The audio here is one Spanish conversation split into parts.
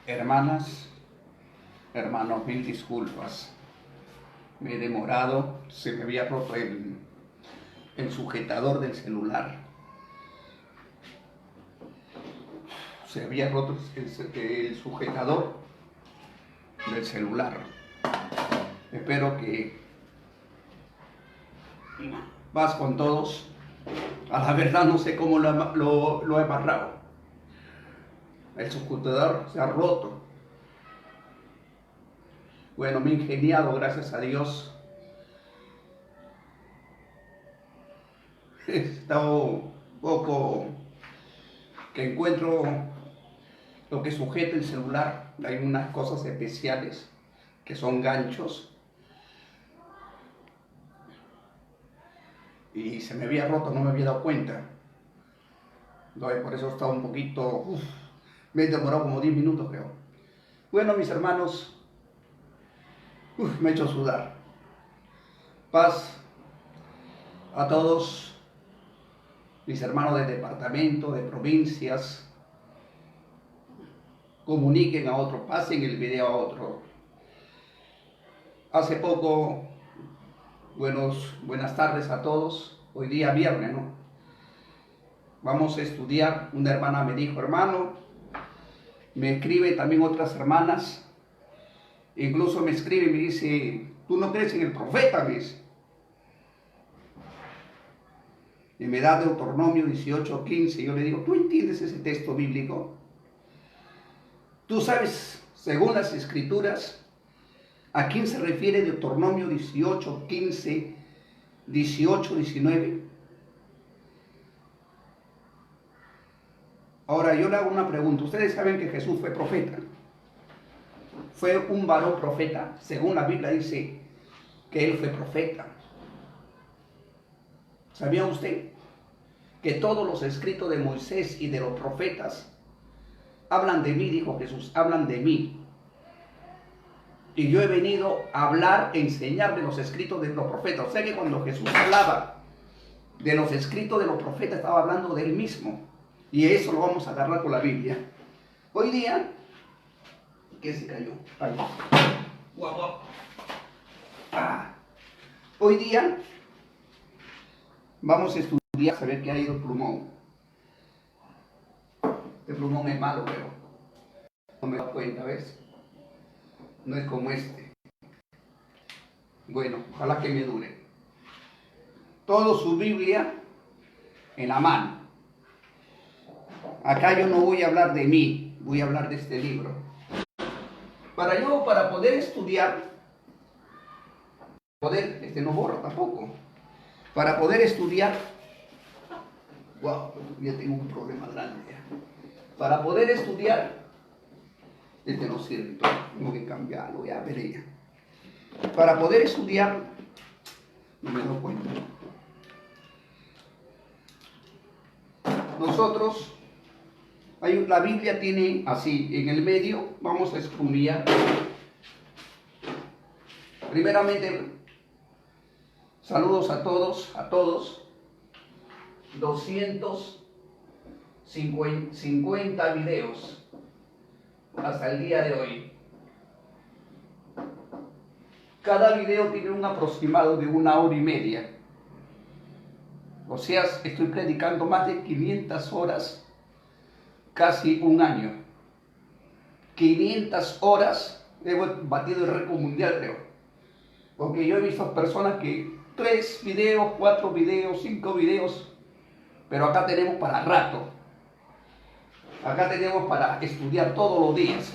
Hermanas, hermanos, mil disculpas. Me he demorado, se me había roto el sujetador del celular. Se había roto el sujetador del celular. Espero que vas con todos. A la verdad no sé cómo lo he amarrado. El sujetador se ha roto. Bueno, me he ingeniado, gracias a Dios. He estado un poco que encuentro lo que sujeta el celular. Hay unas cosas especiales que son ganchos. Y se me había roto, no me había dado cuenta. Entonces, por eso he estado un poquito... me he demorado como 10 minutos, creo. Bueno, mis hermanos, me he hecho sudar. Paz a todos mis hermanos del departamento, de provincias. Comuniquen a otro, pasen el video a otro. Hace poco, buenas tardes a todos. Hoy día viernes, ¿no? Vamos a estudiar. Una hermana me dijo, hermano, me escribe también otras hermanas. Incluso me escribe y me dice, ¿tú no crees en el profeta? Me dice. Y me da Deuteronomio 18:15. Yo le digo, ¿tú entiendes ese texto bíblico? ¿Tú sabes, según las escrituras, a quién se refiere Deuteronomio 18:15, 18-19? Ahora yo le hago una pregunta. Ustedes saben que Jesús fue profeta. Fue un varón profeta. Según la Biblia dice que él fue profeta. ¿Sabía usted que todos los escritos de Moisés y de los profetas hablan de mí? Dijo Jesús, hablan de mí. Y yo he venido a hablar, a enseñar de los escritos de los profetas. O sea que cuando Jesús hablaba de los escritos de los profetas, estaba hablando de él mismo. Y eso lo vamos a agarrar con la Biblia. Hoy día, ¿qué se cayó? Ahí. Guau, guau. Hoy día vamos a estudiar, saber qué ha ido el plumón. El plumón es malo, pero no me da cuenta, ¿ves? No es como este. Bueno, ojalá que me dure. Todo su Biblia en la mano. Acá yo no voy a hablar de mí, voy a hablar de este libro. Para poder estudiar, no borra tampoco. Para poder estudiar, wow, ya tengo un problema grande ya. Para poder estudiar, no sirve, tengo que cambiarlo, ya veré ya. Para poder estudiar, no me doy cuenta. Nosotros, la Biblia tiene así, en el medio, vamos a estudiar. Primeramente, saludos a todos. 250 videos hasta el día de hoy. Cada video tiene un aproximado de 1 hora y media. O sea, estoy predicando más de 500 horas, casi un año. 500 horas, he batido el récord mundial, creo. Porque yo he visto personas que 3 videos, 4 videos, 5 videos, pero acá tenemos para rato. Acá tenemos para estudiar todos los días.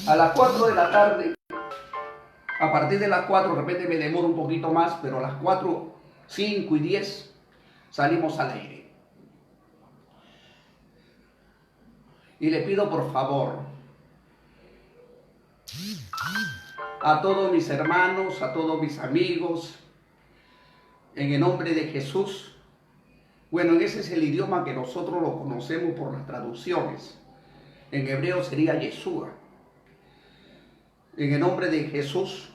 A las 4 de la tarde, a partir de las 4, de repente me demoro un poquito más, pero a las 4, 5 y 10 salimos al aire. Y le pido por favor a todos mis hermanos, a todos mis amigos, en el nombre de Jesús. Bueno, ese es el idioma que nosotros lo conocemos por las traducciones. En hebreo sería Yeshua. En el nombre de Jesús,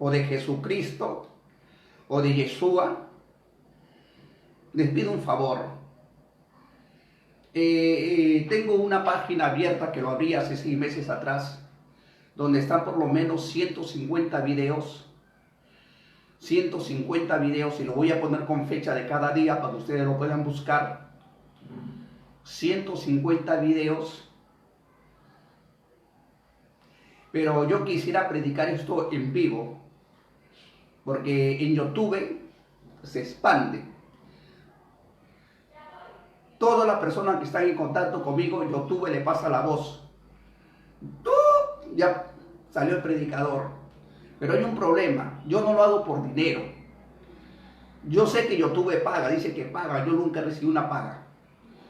o de Jesucristo, o de Yeshua, les pido un favor. Tengo una página abierta que lo abrí hace 6 meses atrás, donde están por lo menos 150 videos. 150 videos, y lo voy a poner con fecha de cada día para que ustedes lo puedan buscar. 150 videos. Pero yo quisiera predicar esto en vivo, porque en YouTube se expande. Todas las personas que están en contacto conmigo, en YouTube le pasa la voz. Ya salió el predicador. Pero hay un problema. Yo no lo hago por dinero. Yo sé que YouTube paga, dice que paga. Yo nunca recibí una paga.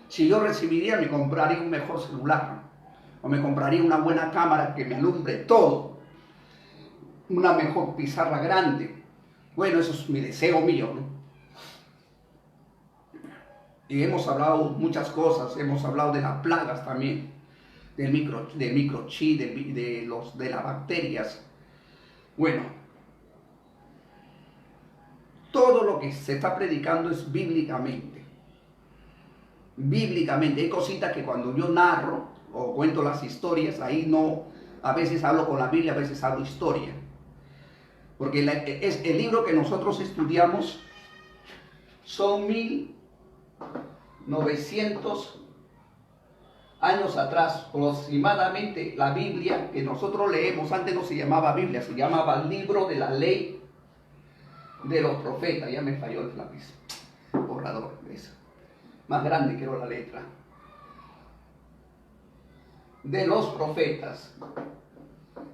Si yo recibiría, me compraría un mejor celular. O me compraría una buena cámara que me alumbre todo. Una mejor pizarra grande. Bueno, eso es mi deseo mío, ¿no? Y hemos hablado muchas cosas. Hemos hablado de las plagas también. Del microchip, de las bacterias. Bueno, todo lo que se está predicando es bíblicamente. Bíblicamente. Hay cositas que cuando yo narro o cuento las historias, ahí no, a veces hablo con la Biblia, a veces hablo historia. Porque es el libro que nosotros estudiamos son 1900 años atrás, aproximadamente. La Biblia que nosotros leemos, antes no se llamaba Biblia, se llamaba Libro de la Ley de los Profetas. Ya me falló el lápiz, borrador, eso. Más grande quiero la letra. De los profetas.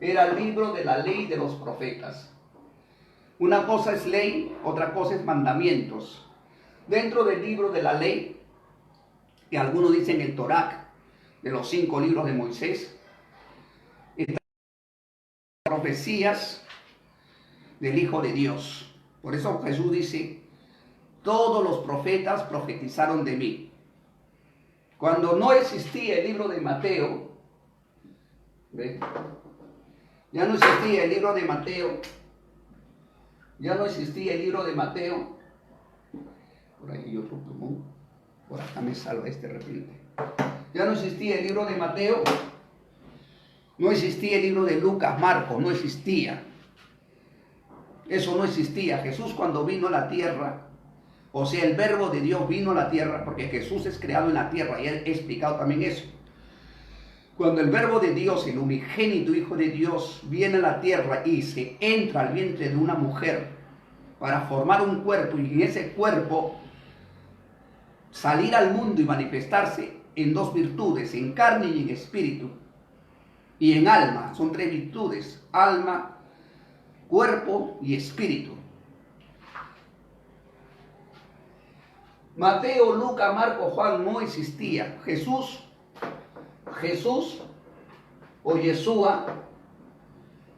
Era el libro de la ley de los profetas. Una cosa es ley, otra cosa es mandamientos. Dentro del libro de la ley, que algunos dicen el Torá, de los 5 libros de Moisés, están las profecías del Hijo de Dios. Por eso Jesús dice, todos los profetas profetizaron de mí. Cuando no existía el libro de Mateo, ¿ve? Ya no existía el libro de Mateo, ya no existía el libro de Mateo. Por ahí hay otro plumón, por acá me salva este de repente. Ya no existía el libro de Mateo, no existía el libro de Lucas, Marcos, no existía. Eso no existía. Jesús cuando vino a la tierra, o sea, el verbo de Dios vino a la tierra, porque Jesús es creado en la tierra, y he explicado también eso. Cuando el verbo de Dios, el unigénito Hijo de Dios, viene a la tierra y se entra al vientre de una mujer para formar un cuerpo, y en ese cuerpo salir al mundo y manifestarse en 2 virtudes, en carne y en espíritu, y en alma. Son 3 virtudes: alma, cuerpo y espíritu. Mateo, Lucas, Marcos, Juan no existía. Jesús o Yeshua,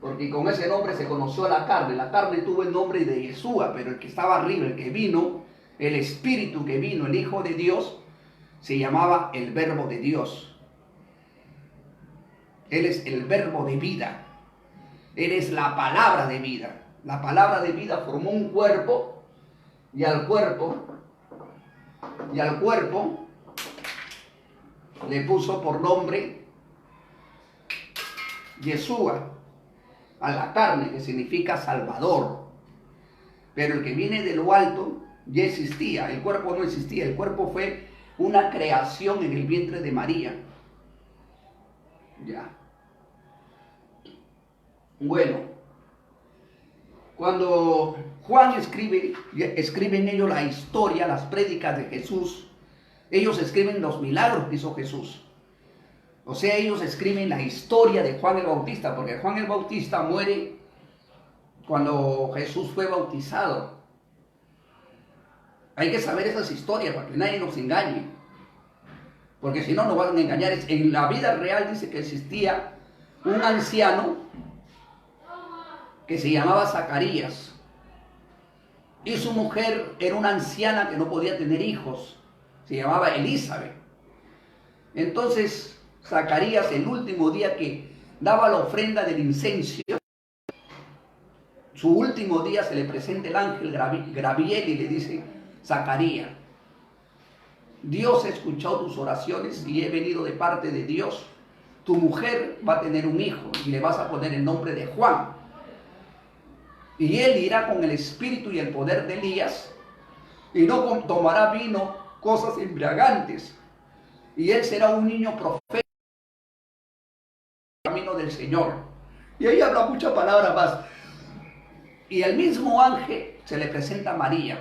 porque con ese nombre se conoció a la carne. La carne tuvo el nombre de Yeshua, pero el que estaba arriba, el que vino, el Espíritu que vino, el Hijo de Dios, se llamaba el Verbo de Dios. Él es el verbo de vida. Él es la palabra de vida. La palabra de vida formó un cuerpo, y al cuerpo le puso por nombre Yeshua, a la carne, que significa Salvador. Pero el que viene de lo alto ya existía. El cuerpo no existía. El cuerpo fue una creación en el vientre de María. Ya. Bueno, cuando Juan escribe en ellos la historia, las prédicas de Jesús. Ellos escriben los milagros que hizo Jesús. O sea, ellos escriben la historia de Juan el Bautista, porque Juan el Bautista muere cuando Jesús fue bautizado. Hay que saber esas historias para que nadie nos engañe, porque si no nos van a engañar. En la vida real dice que existía un anciano que se llamaba Zacarías, y su mujer era una anciana que no podía tener hijos, se llamaba Elizabeth. Entonces Zacarías, el último día que daba la ofrenda del incienso, su último día, se le presenta el ángel Gabriel y le dice: Zacarías, Dios ha escuchado tus oraciones y he venido de parte de Dios. Tu mujer va a tener un hijo y le vas a poner el nombre de Juan. Y él irá con el espíritu y el poder de Elías y no tomará vino, cosas embriagantes. Y él será un niño profeta en el camino del Señor. Y ahí habla muchas palabras más. Y el mismo ángel se le presenta a María.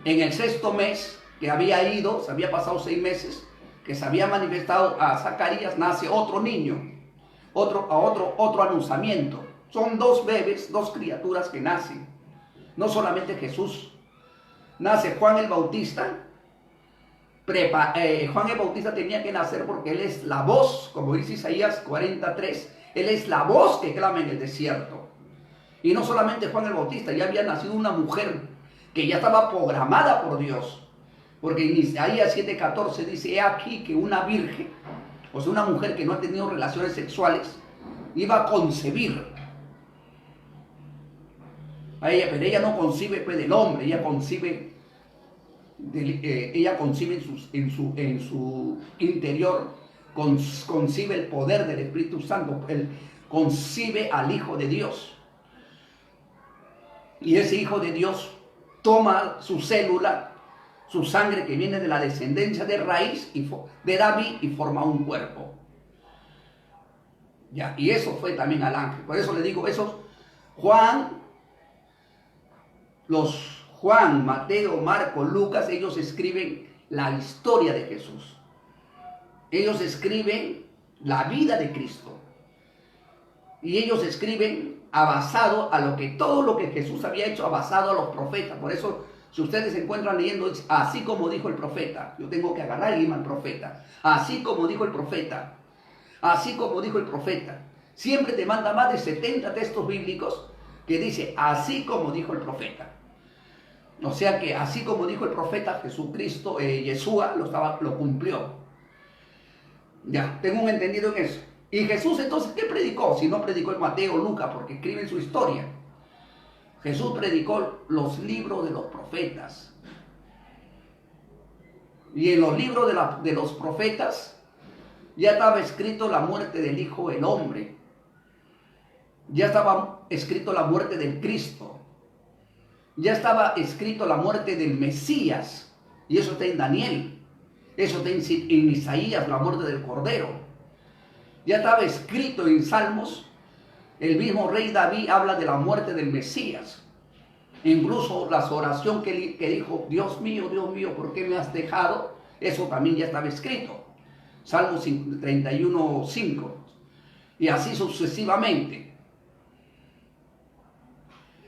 En el 6º mes que había ido, se había pasado 6 meses, que se había manifestado a Zacarías, nace otro niño, otro anunciamiento. Son 2 bebés, 2 criaturas que nacen. No solamente Jesús. Nace Juan el Bautista. Juan el Bautista tenía que nacer porque él es la voz, como dice Isaías 43, él es la voz que clama en el desierto. Y no solamente Juan el Bautista, ya había nacido una mujer que ya estaba programada por Dios. Porque en Isaías 7:14 dice, he aquí que una virgen, o sea, una mujer que no ha tenido relaciones sexuales, iba a concebir. Pero ella no concibe pues, del hombre, ella concibe en su interior, concibe el poder del Espíritu Santo, concibe al Hijo de Dios. Y ese Hijo de Dios toma su célula, su sangre que viene de la descendencia de raíz de David y forma un cuerpo. Ya, y eso fue también al ángel. Por eso le digo, Juan, Mateo, Marcos, Lucas, ellos escriben la historia de Jesús. Ellos escriben la vida de Cristo. Y ellos escriben basado a todo lo que Jesús había hecho, basado a los profetas. Por eso, si ustedes se encuentran leyendo, así como dijo el profeta, yo tengo que agarrar el imán profeta. Así como dijo el profeta. Así como dijo el profeta. Siempre te manda más de 70 textos bíblicos que dice, así como dijo el profeta. O sea que así como dijo el profeta, Jesucristo, Yeshua, lo cumplió. Ya, tengo un entendido en eso. Y Jesús entonces, ¿qué predicó? Si no predicó en Mateo, Lucas, porque escriben su historia. Jesús predicó los libros de los profetas. Y en los libros de los profetas ya estaba escrito la muerte del Hijo del Hombre. Ya estaba escrito la muerte del Cristo. Ya estaba escrito la muerte del Mesías. Y eso está en Daniel. Eso está en Isaías, la muerte del Cordero. Ya estaba escrito en Salmos. El mismo rey David habla de la muerte del Mesías. Incluso la oración que dijo, Dios mío, ¿por qué me has dejado? Eso también ya estaba escrito. Salmos 31:5. Y así sucesivamente.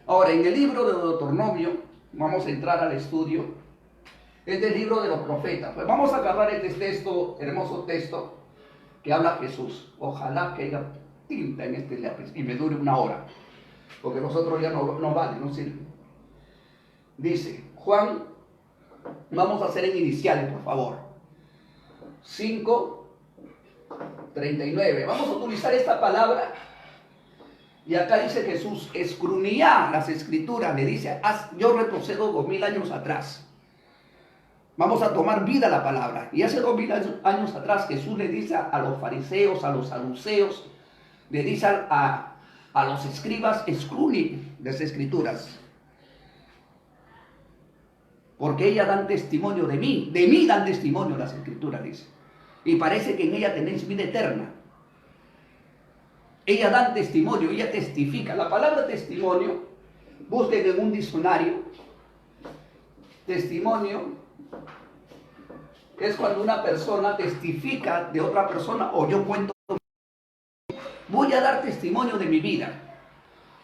Ahora, en el libro de Deuteronomio, vamos a entrar al estudio. Este es el libro de los profetas. Pues vamos a agarrar este texto, hermoso texto, que habla Jesús. Ojalá que haya tinta en este lápiz y me dure 1 hora. Porque los otros ya no valen, no sirven. Dice, Juan, vamos a hacer en iniciales, por favor. 5:39. Vamos a utilizar esta palabra. Y acá dice Jesús, escudriñad las escrituras. Le dice, yo retrocedo 2000 años atrás. Vamos a tomar vida a la palabra. Y hace 2000 años atrás Jesús le dice a los fariseos, a los saduceos, le dice a los escribas, escudriñen las escrituras. Porque ellas dan testimonio de mí dan testimonio las escrituras, dice. Y parece que en ella tenéis vida eterna. Ellas dan testimonio, ella testifica. La palabra testimonio, busquen en un diccionario. Testimonio es cuando una persona testifica de otra persona o yo cuento. Voy a dar testimonio de mi vida.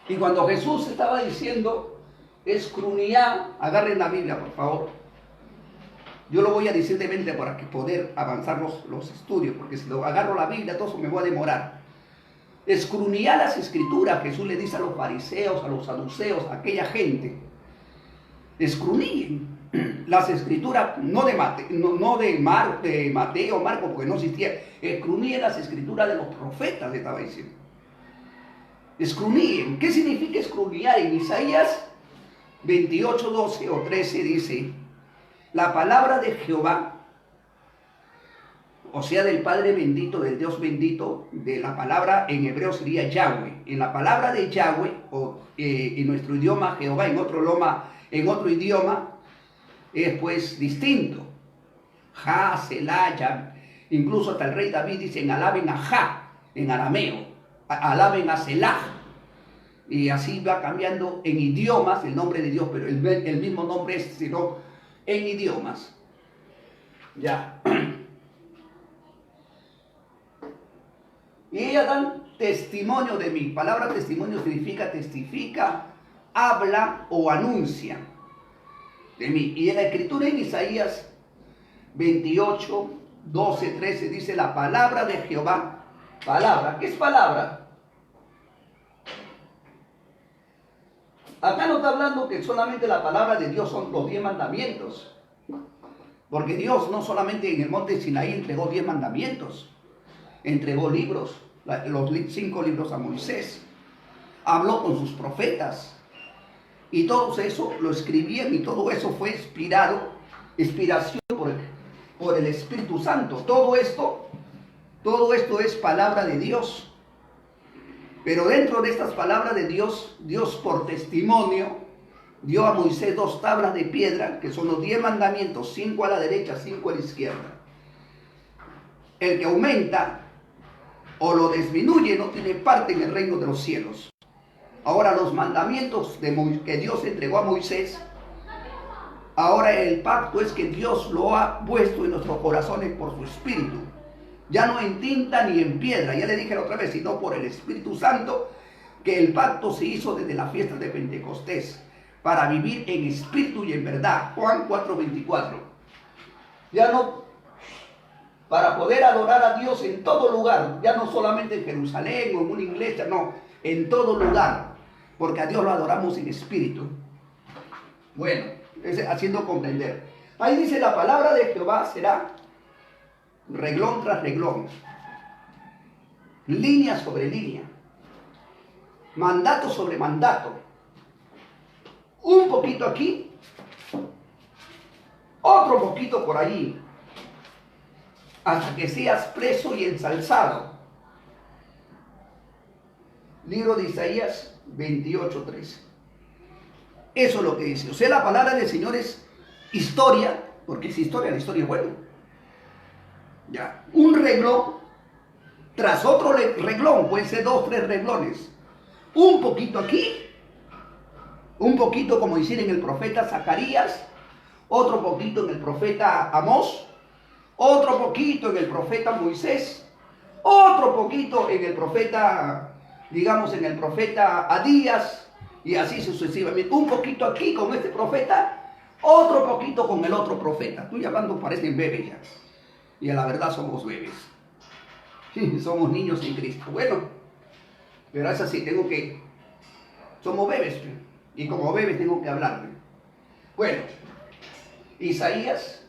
Y cuando Jesús estaba diciendo, escudriñad, agarren la Biblia, por favor. Yo lo voy a decir de mente para que poder avanzar los estudios, porque si lo agarro la Biblia, todo eso me va a demorar. Escudriñad las escrituras, Jesús le dice a los fariseos, a los saduceos, a aquella gente. Escudriñen las escrituras, no de Mateo, Marco, porque no existía. Escudriñen las escrituras de los profetas, le estaba diciendo. Escudriñen. ¿Qué significa escudriñar? En Isaías 28:12 o 13 dice, La palabra de Jehová, o sea, del Padre bendito, del Dios bendito, de la palabra en hebreo sería Yahweh. En la palabra de Yahweh, o en nuestro idioma Jehová, en otro idioma, es pues distinto. Ja, Selah, Yah. Incluso hasta el rey David dice, alaben a Ja, en arameo, alaben a Selah. Y así va cambiando en idiomas el nombre de Dios, pero el mismo nombre es, sino en idiomas. Ya. Y ellas dan testimonio de mí. Palabra testimonio significa testifica, habla o anuncia de mí. Y en la escritura en Isaías 28, 12, 13 dice la palabra de Jehová. Palabra, ¿qué es palabra? Acá no está hablando que solamente la palabra de Dios son los 10 mandamientos. Porque Dios no solamente en el monte Sinaí entregó 10 mandamientos. Entregó libros, los 5 libros a Moisés, habló con sus profetas y todo eso lo escribían y todo eso fue inspiración por el Espíritu Santo. Todo esto es palabra de Dios. Pero dentro de estas palabras de Dios, Dios por testimonio dio a Moisés 2 tablas de piedra, que son los 10 mandamientos, 5 a la derecha, 5 a la izquierda. El que aumenta o lo disminuye no tiene parte en el reino de los cielos. Ahora los mandamientos que Dios entregó a Moisés, ahora el pacto es que Dios lo ha puesto en nuestros corazones por su Espíritu. Ya no en tinta ni en piedra, ya le dije la otra vez, sino por el Espíritu Santo, que el pacto se hizo desde la fiesta de Pentecostés, para vivir en espíritu y en verdad. Juan 4:24. Ya no para poder adorar a Dios en todo lugar, ya no solamente en Jerusalén o en una iglesia, no, en todo lugar, porque a Dios lo adoramos en espíritu. Bueno, haciendo comprender. Ahí dice la palabra de Jehová será reglón tras reglón, línea sobre línea, mandato sobre mandato, un poquito aquí, otro poquito por allí, hasta que seas preso y ensalzado. Libro de Isaías 28:13. Eso es lo que dice. O sea, la palabra del Señor es historia, porque es historia, la historia es buena. Ya, un reglón tras otro reglón, puede ser 2, 3 reglones. Un poquito aquí, un poquito como decir en el profeta Zacarías, otro poquito en el profeta Amós, otro poquito en el profeta Moisés, otro poquito en el profeta, digamos, en el profeta Adías, y así sucesivamente. Un poquito aquí con este profeta, otro poquito con el otro profeta. Estoy hablando, parecen bebés ya. Y a la verdad somos bebés. Somos niños en Cristo. Bueno, pero es así, somos bebés. Y como bebés tengo que hablar. Bueno, Isaías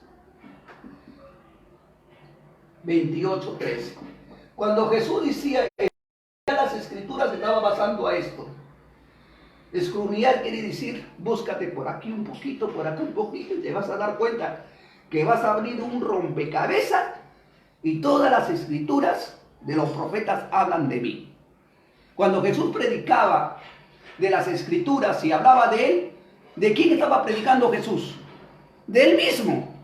28:13. Cuando Jesús decía que las escrituras se estaba basando a esto. Escudriñar quiere decir, búscate por aquí un poquito, por acá un poquito, y te vas a dar cuenta que vas a abrir un rompecabezas y todas las escrituras de los profetas hablan de mí. Cuando Jesús predicaba de las escrituras y hablaba de él, ¿de quién estaba predicando Jesús? De él mismo.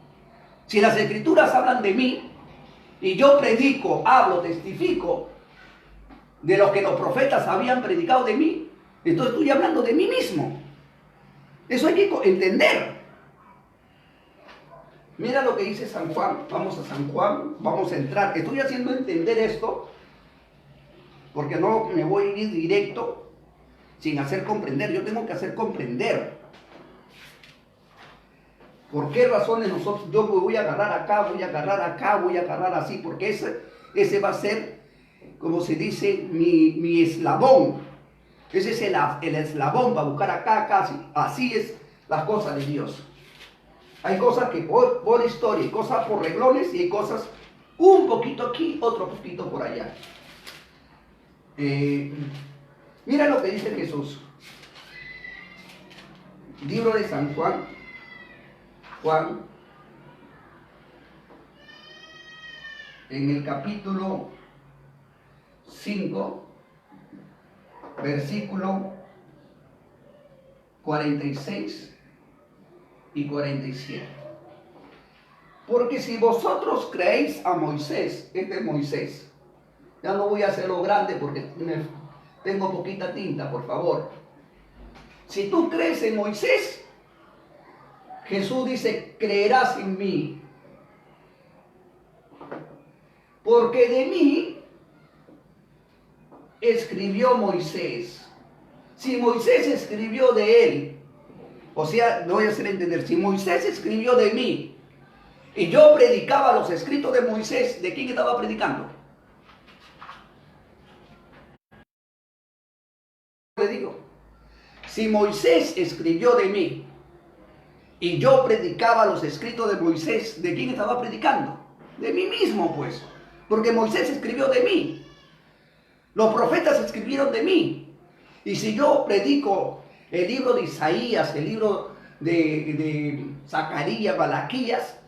Si las escrituras hablan de mí, y yo predico, hablo, testifico de lo que los profetas habían predicado de mí, entonces estoy hablando de mí mismo. Eso hay que entender. Mira lo que dice San Juan. Vamos a San Juan, vamos a entrar. Estoy haciendo entender esto porque no me voy a ir directo sin hacer comprender. Yo tengo que hacer comprender. ¿Por qué razones yo me voy a agarrar acá, voy a agarrar acá, voy a agarrar así? Porque ese va a ser, como se dice, mi eslabón. Ese es el eslabón para buscar acá. Así es las cosas de Dios. Hay cosas que por historia, hay cosas por reglones y hay cosas un poquito aquí, otro poquito por allá. Mira lo que dice Jesús. Libro de San Juan. Juan en el capítulo 5, versículo 46 y 47. Porque si vosotros creéis a Moisés, este es Moisés, ya no voy a hacerlo grande porque tengo poquita tinta, por favor. Si tú crees en Moisés, Jesús dice, creerás en mí. Porque de mí escribió Moisés. Si Moisés escribió de él, o sea, lo voy a hacer entender, si Moisés escribió de mí y yo predicaba los escritos de Moisés, ¿de quién estaba predicando? Le digo, si Moisés escribió de mí y yo predicaba los escritos de Moisés, ¿de quién estaba predicando? De mí mismo, pues, porque Moisés escribió de mí. Los profetas escribieron de mí. Y si yo predico el libro de Isaías, el libro de Zacarías, Malaquías,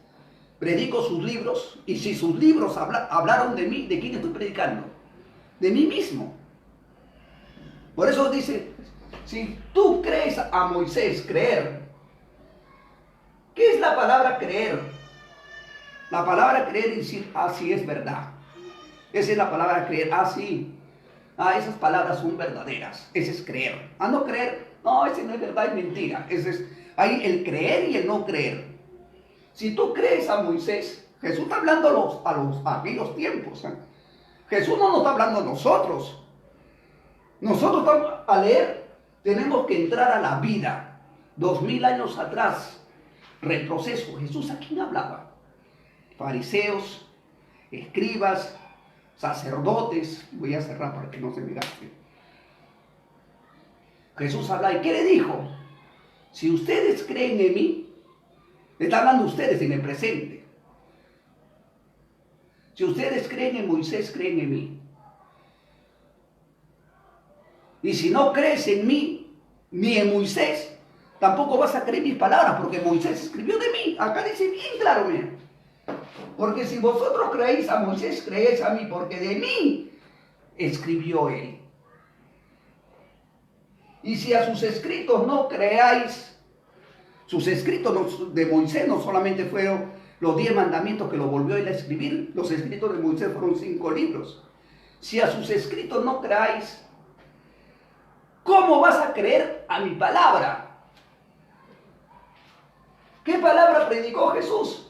predico sus libros, y si sus libros hablaron de mí, ¿de quién estoy predicando? De mí mismo. Por eso dice, si tú crees a Moisés, creer. ¿Qué es la palabra creer? La palabra creer es decir, así es verdad. Esa es la palabra creer, así. Esas palabras son verdaderas. Ese es creer. No creer, no, ese no es verdad, es mentira. Ese es, hay el creer y el no creer. Si tú crees a Moisés, Jesús está hablando a aquellos tiempos. Jesús no nos está hablando a nosotros. Nosotros a leer tenemos que entrar a la vida. 2000 años atrás, retroceso. Jesús, ¿a quién hablaba? Fariseos, escribas, sacerdotes. Voy a cerrar para que no se me gaste. Jesús habla, ¿y qué le dijo? Si ustedes creen en mí, le está hablando a ustedes en el presente. Si ustedes creen en Moisés, creen en mí. Y si no crees en mí, ni en Moisés, tampoco vas a creer mis palabras, porque Moisés escribió de mí. Acá dice bien claro, mira. Porque si vosotros creéis a Moisés, creéis a mí, porque de mí escribió él. Y si a sus escritos no creáis, sus escritos de Moisés no solamente fueron los 10 mandamientos que lo volvió él a escribir, los escritos de Moisés fueron 5 libros. Si a sus escritos no creáis, ¿cómo vas a creer a mi palabra? ¿Qué palabra predicó Jesús?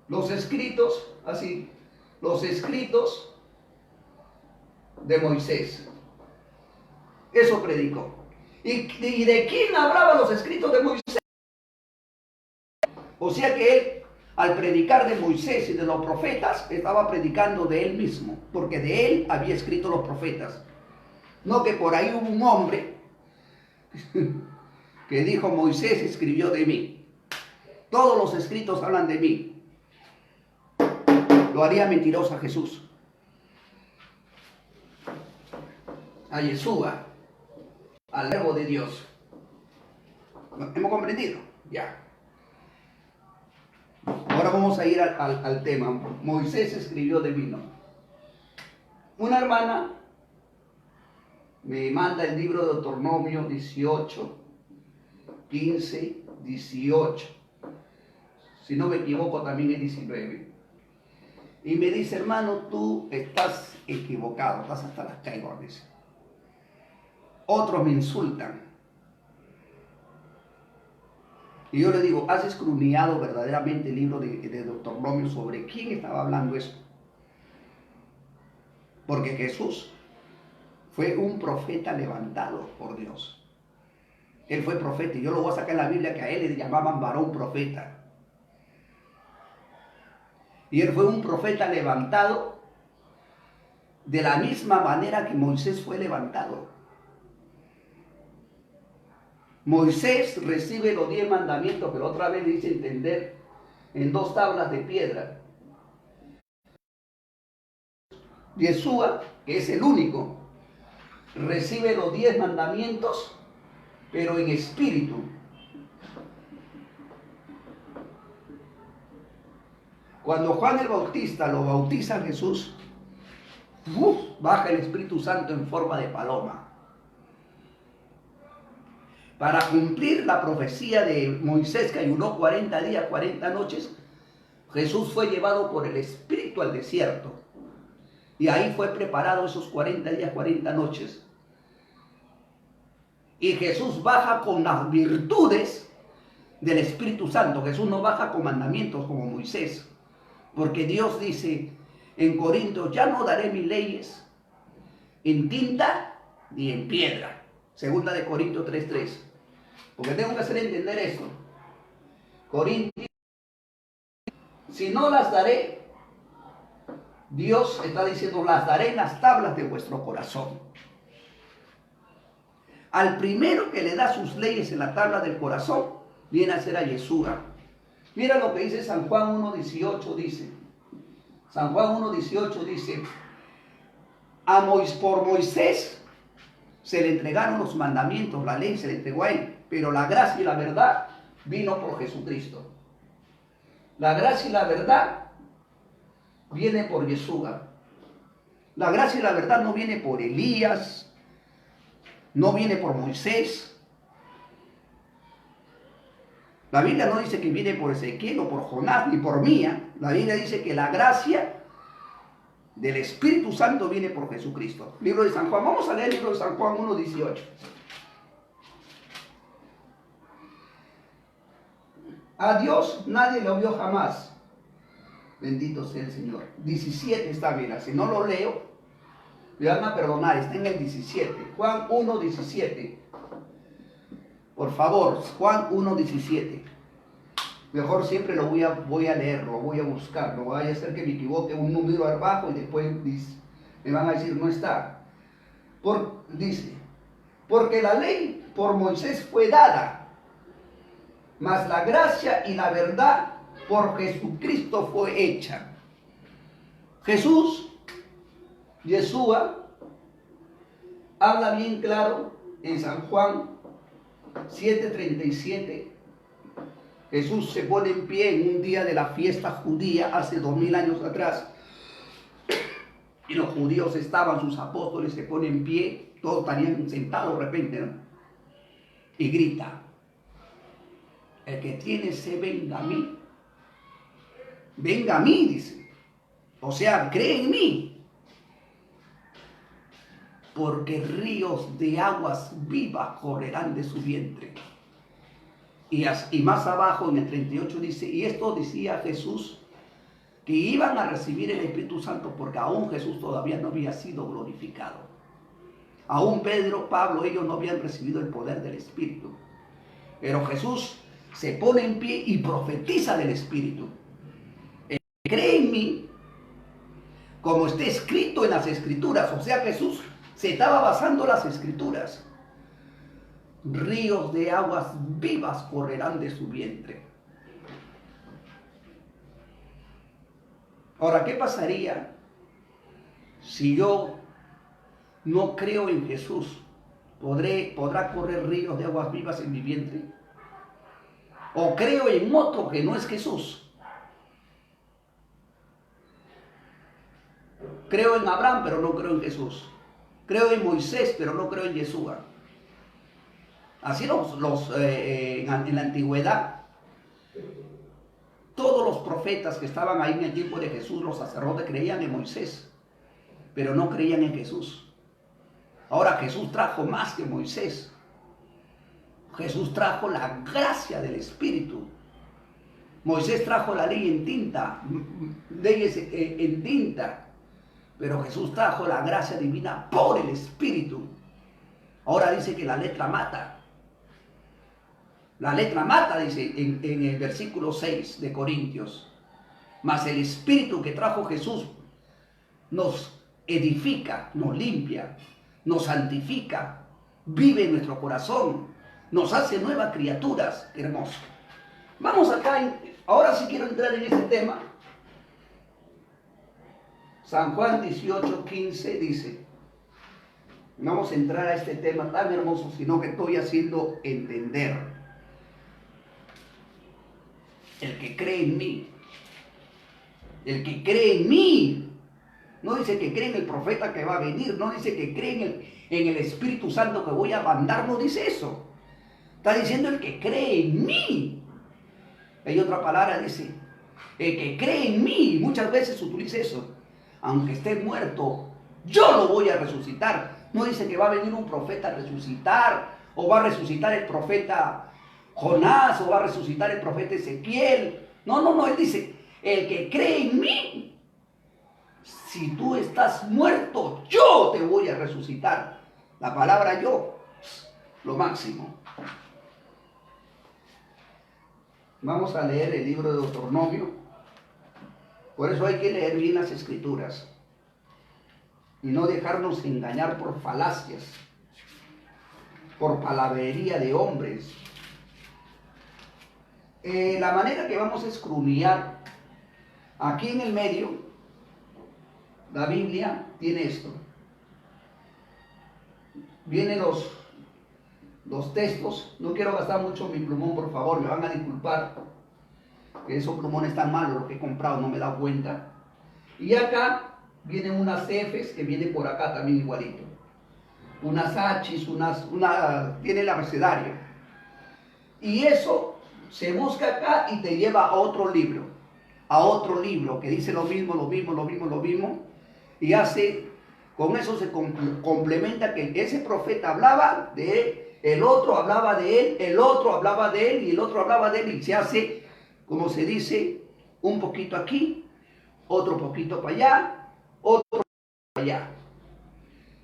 Los escritos, así, los escritos de Moisés. Eso predicó. ¿Y de quién hablaba los escritos de Moisés? O sea que él, al predicar de Moisés y de los profetas, estaba predicando de él mismo, porque de él había escrito los profetas. No que por ahí hubo un hombre que dijo, Moisés escribió de mí. Todos los escritos hablan de mí. Lo haría mentiroso a Jesús, a Yeshua, al verbo de Dios. ¿Hemos comprendido? Ya. Ahora vamos a ir al tema. Moisés escribió de mí, ¿no? Una hermana me manda el libro de Deuteronomio 18, 15, 18. Si no me equivoco, también es 19. Y me dice, hermano, tú estás equivocado, estás hasta las caiguas, dice. Otros me insultan. Y yo le digo, ¿has escudriñado verdaderamente el libro de Deuteronomio sobre quién estaba hablando eso? Porque Jesús fue un profeta levantado por Dios. Él fue profeta y yo lo voy a sacar en la Biblia que a él le llamaban varón profeta. Y él fue un profeta levantado de la misma manera que Moisés fue levantado. Moisés recibe los 10 mandamientos, pero otra vez le dice entender en 2 tablas de piedra. Yeshua, que es el único, recibe los 10 mandamientos, pero en espíritu. Cuando Juan el Bautista lo bautiza a Jesús, baja el Espíritu Santo en forma de paloma. Para cumplir la profecía de Moisés, que ayunó 40 días, 40 noches, Jesús fue llevado por el Espíritu al desierto. Y ahí fue preparado esos 40 días, 40 noches. Y Jesús baja con las virtudes del Espíritu Santo. Jesús no baja con mandamientos como Moisés. Porque Dios dice en Corintios, ya no daré mis leyes en tinta ni en piedra. Segunda de Corintios 3:3. Porque tengo que hacer entender esto. Corintios, si no las daré, Dios está diciendo, las daré en las tablas de vuestro corazón. Al primero que le da sus leyes en la tabla del corazón, viene a ser a Yeshua. Mira lo que dice San Juan 1:18, dice. San Juan 1:18 dice, por Moisés se le entregaron los mandamientos, la ley se le entregó a él, pero la gracia y la verdad vino por Jesucristo. La gracia y la verdad viene por Yeshua. La gracia y la verdad no viene por Elías, no viene por Moisés. La Biblia no dice que viene por Ezequiel o por Jonás, ni por Mía. La Biblia dice que la gracia del Espíritu Santo viene por Jesucristo. Libro de San Juan. Vamos a leer el libro de San Juan 1:18. A Dios nadie lo vio jamás. Bendito sea el Señor. 17 está bien. Si no lo leo, me van a perdonar. Está en el 17. Juan 1:17. Por favor, Juan 1:17. Mejor siempre lo voy a leer, lo voy a buscar. No vaya a ser que me equivoque un número abajo y después me van a decir no está. Dice, porque la ley por Moisés fue dada, mas la gracia y la verdad por Jesucristo fue hecha. Jesús, Yeshua, habla bien claro en San Juan 7:37. Jesús se pone en pie en un día de la fiesta judía hace 2000 años atrás. Y los judíos estaban, sus apóstoles se ponen en pie, todos estarían sentados de repente, ¿no? Y grita, el que tiene sed venga a mí. Venga a mí, dice. O sea, cree en mí. Porque ríos de aguas vivas correrán de su vientre. Y más abajo en el 38 dice, y esto decía Jesús, que iban a recibir el Espíritu Santo porque aún Jesús todavía no había sido glorificado. Aún Pedro, Pablo, ellos no habían recibido el poder del Espíritu. Pero Jesús se pone en pie y profetiza del Espíritu. El que cree en mí, como está escrito en las Escrituras, o sea, Jesús se estaba basando en las Escrituras. Ríos de aguas vivas correrán de su vientre. Ahora, ¿qué pasaría si yo no creo en Jesús? ¿Podrá correr ríos de aguas vivas en mi vientre? ¿O creo en otro que no es Jesús? Creo en Abraham, pero no creo en Jesús. Creo en Moisés, pero no creo en Yeshua. Así en la antigüedad, todos los profetas que estaban ahí en el tiempo de Jesús, los sacerdotes, creían en Moisés, pero no creían en Jesús. Ahora Jesús trajo más que Moisés. Jesús trajo la gracia del Espíritu. Moisés trajo la ley en tinta, leyes en tinta, pero Jesús trajo la gracia divina por el Espíritu. Ahora dice que la letra mata. La letra mata, dice en el versículo 6 de Corintios. Mas el Espíritu que trajo Jesús nos edifica, nos limpia, nos santifica, vive en nuestro corazón, nos hace nuevas criaturas. Hermoso. Vamos acá, ahora sí quiero entrar en este tema. San Juan 18:15 dice, vamos a entrar a este tema tan hermoso, sino que estoy haciendo entender. El que cree en mí, El que cree en mí. No dice que cree en el profeta que va a venir. No dice que cree en el Espíritu Santo que voy a mandar. No dice eso. Está diciendo el que cree en mí. Hay otra palabra, dice, el que cree en mí. Muchas veces utiliza eso. Aunque esté muerto, yo lo voy a resucitar. No dice que va a venir un profeta a resucitar. O va a resucitar el profeta Jonás. O va a resucitar el profeta Ezequiel. No. Él dice, el que cree en mí. Si tú estás muerto, yo te voy a resucitar. La palabra yo, lo máximo. Vamos a leer el libro de Deuteronomio. Por eso hay que leer bien las escrituras. Y no dejarnos engañar por falacias, por palabrería de hombres. La manera que vamos a escudriñar aquí en el medio, la Biblia tiene esto. Vienen los textos. No quiero gastar mucho mi plumón, por favor, me van a disculpar. Que esos plumones están malos, los que he comprado, no me he dado cuenta. Y acá vienen unas Fs que vienen por acá también igualito. Unas H's, tiene el abecedario. Y eso se busca acá y te lleva a otro libro. A otro libro que dice lo mismo. Y con eso se complementa que ese profeta hablaba de él, el otro hablaba de él, el otro hablaba de él y el otro hablaba de él. Y se hace, como se dice, un poquito aquí, otro poquito para allá, otro para allá.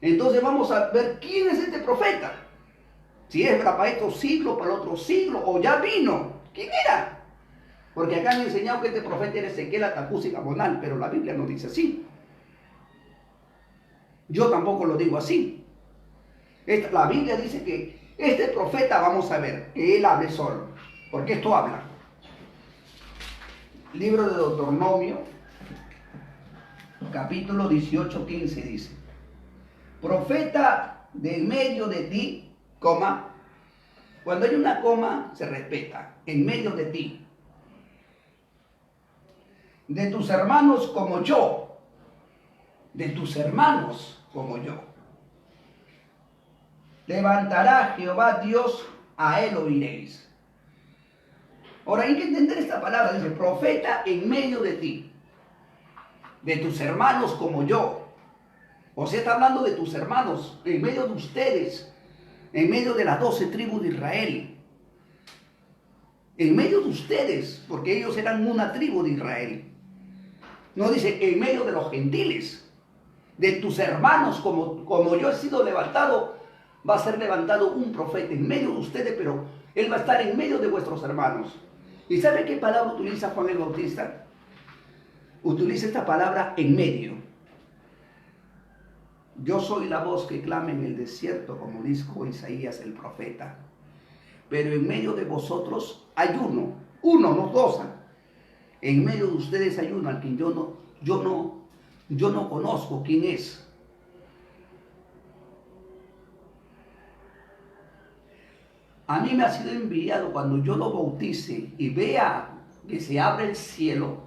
Entonces vamos a ver quién es este profeta. Si es para este siglo, para el otro siglo, o ya vino. ¿Quién era? Porque acá han enseñado que este profeta era Ezequiel, Atacús y Gabonal, pero la Biblia no dice así. Yo tampoco lo digo así. La Biblia dice que este profeta, vamos a ver, que él hable solo. Porque esto habla. Libro de Deuteronomio, capítulo 18, 15 dice: profeta de en medio de ti, coma. Cuando hay una coma, se respeta. En medio de ti. De tus hermanos como yo. De tus hermanos como yo. Levantará Jehová Dios, a él oiréis. Ahora hay que entender esta palabra. Dice, profeta en medio de ti. De tus hermanos como yo. O sea, está hablando de tus hermanos, en medio de ustedes. En medio de las 12 tribus de Israel. En medio de ustedes, porque ellos eran una tribu de Israel. No dice, en medio de los gentiles. De tus hermanos, como yo he sido levantado, va a ser levantado un profeta en medio de ustedes, pero él va a estar en medio de vuestros hermanos. ¿Y sabe qué palabra utiliza Juan el Bautista? Utiliza esta palabra en medio. Yo soy la voz que clama en el desierto, como dijo Isaías el profeta. Pero en medio de vosotros hay uno, no dos. En medio de ustedes hay uno al quien yo no conozco quién es. A mí me ha sido enviado cuando yo lo bautice y vea que se abre el cielo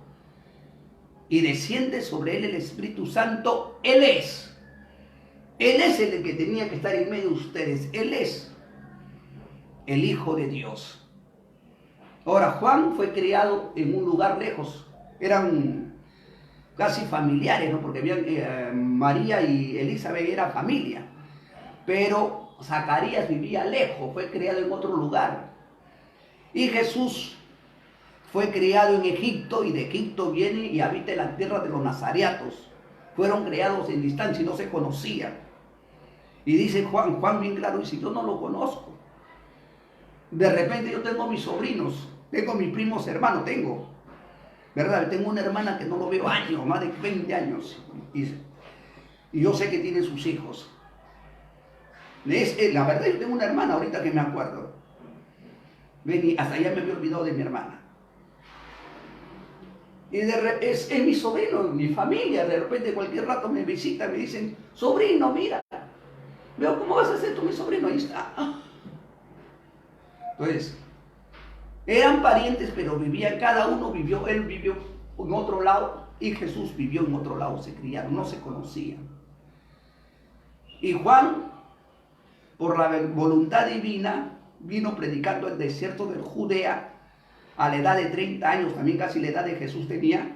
y desciende sobre él el Espíritu Santo. Él es el que tenía que estar en medio de ustedes. Él es el Hijo de Dios. Ahora, Juan fue criado en un lugar lejos. Eran casi familiares, ¿no? Porque María y Elizabeth eran familia. Pero Zacarías vivía lejos, fue criado en otro lugar. Y Jesús fue criado en Egipto, y de Egipto viene y habita en la tierra de los nazareatos. Fueron criados en distancia y no se conocían. Y dice Juan bien claro, dice, yo no lo conozco. De repente yo tengo mis sobrinos, tengo mis primos hermanos, ¿verdad? Tengo una hermana que no lo veo años, más de 20 años. Y yo sé que tiene sus hijos. La verdad, yo tengo una hermana ahorita que me acuerdo. Hasta ya me había olvidado de mi hermana. Y es mi sobrino, mi familia. De repente, cualquier rato me visitan, me dicen, sobrino, mira. Veo, ¿cómo vas a ser tú mi sobrino? Ahí está. Entonces, eran parientes, pero vivían, cada uno vivió, él vivió en otro lado y Jesús vivió en otro lado, se criaron, no se conocían. Y Juan, por la voluntad divina, vino predicando el desierto de Judea a la edad de 30 años, también casi la edad de Jesús tenía.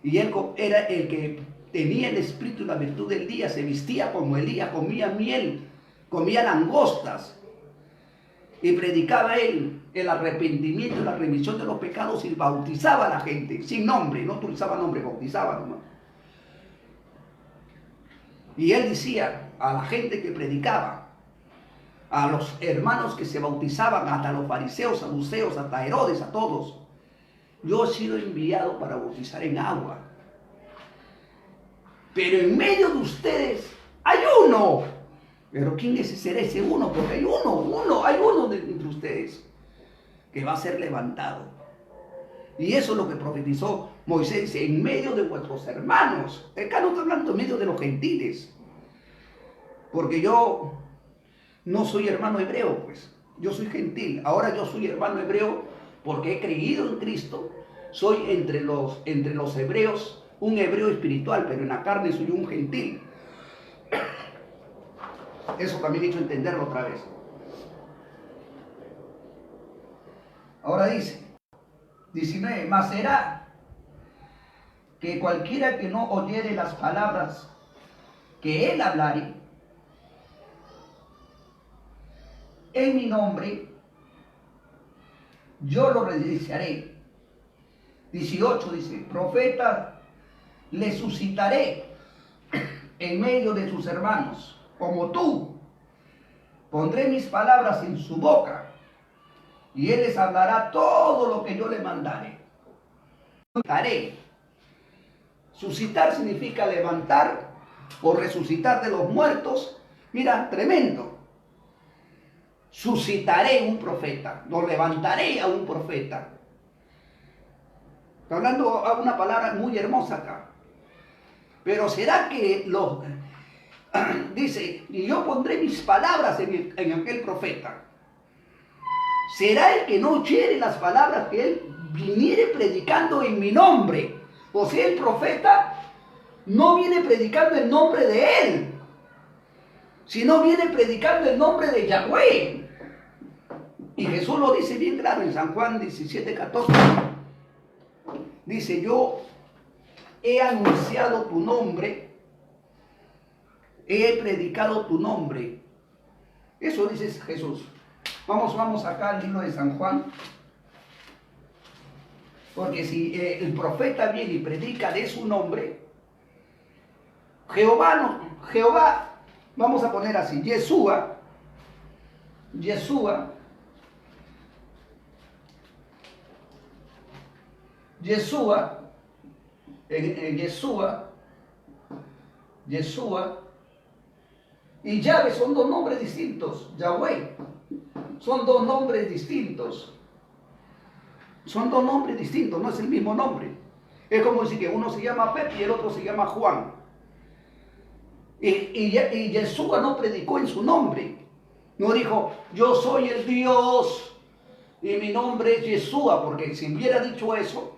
Y él era el que tenía el espíritu y la virtud del día, se vestía como Elías, comía miel, comía langostas. Y predicaba él el arrepentimiento y la remisión de los pecados y bautizaba a la gente, sin nombre, no utilizaba nombre, bautizaba nomás. Y él decía a la gente que predicaba, a los hermanos que se bautizaban, hasta los fariseos, saduceos, hasta Herodes, a todos: yo he sido enviado para bautizar en agua, pero en medio de ustedes hay uno. Pero ¿quién será ese uno? Porque hay uno entre ustedes que va a ser levantado. Y eso es lo que profetizó Moisés: en medio de vuestros hermanos. Acá no está hablando en medio de los gentiles, porque yo no soy hermano hebreo, pues yo soy gentil. Ahora yo soy hermano hebreo porque he creído en Cristo. Soy entre los hebreos un hebreo espiritual, pero en la carne soy un gentil. Eso también he hecho entenderlo otra vez. Ahora dice 19: mas será que cualquiera que no oyere las palabras que él hablare en mi nombre, yo lo reiniciaré. 18 dice: profeta le suscitaré en medio de sus hermanos, como tú. Pondré mis palabras en su boca, y él les hablará todo lo que yo le mandare. Suscitar significa levantar o resucitar de los muertos. Mira, tremendo. Suscitaré un profeta, lo levantaré a un profeta. Está hablando a una palabra muy hermosa acá. Pero será que dice: y yo pondré mis palabras en aquel profeta. Será el que no oyere las palabras que él viniere predicando en mi nombre. O sea, el profeta no viene predicando el nombre de él, sino viene predicando el nombre de Yahweh. Y Jesús lo dice bien claro en San Juan 17:14. Dice: yo he anunciado tu nombre, he predicado tu nombre. Eso dice Jesús. Vamos acá al libro de San Juan. Porque si el profeta viene y predica de su nombre, Jehová, vamos a poner así: Yeshua, y Yahweh son dos nombres distintos. Yahweh son dos nombres distintos. Son dos nombres distintos, no es el mismo nombre. Es como decir que uno se llama Pepe y el otro se llama Juan. Y Yeshua no predicó en su nombre. No dijo: yo soy el Dios y mi nombre es Yeshua, porque si hubiera dicho eso,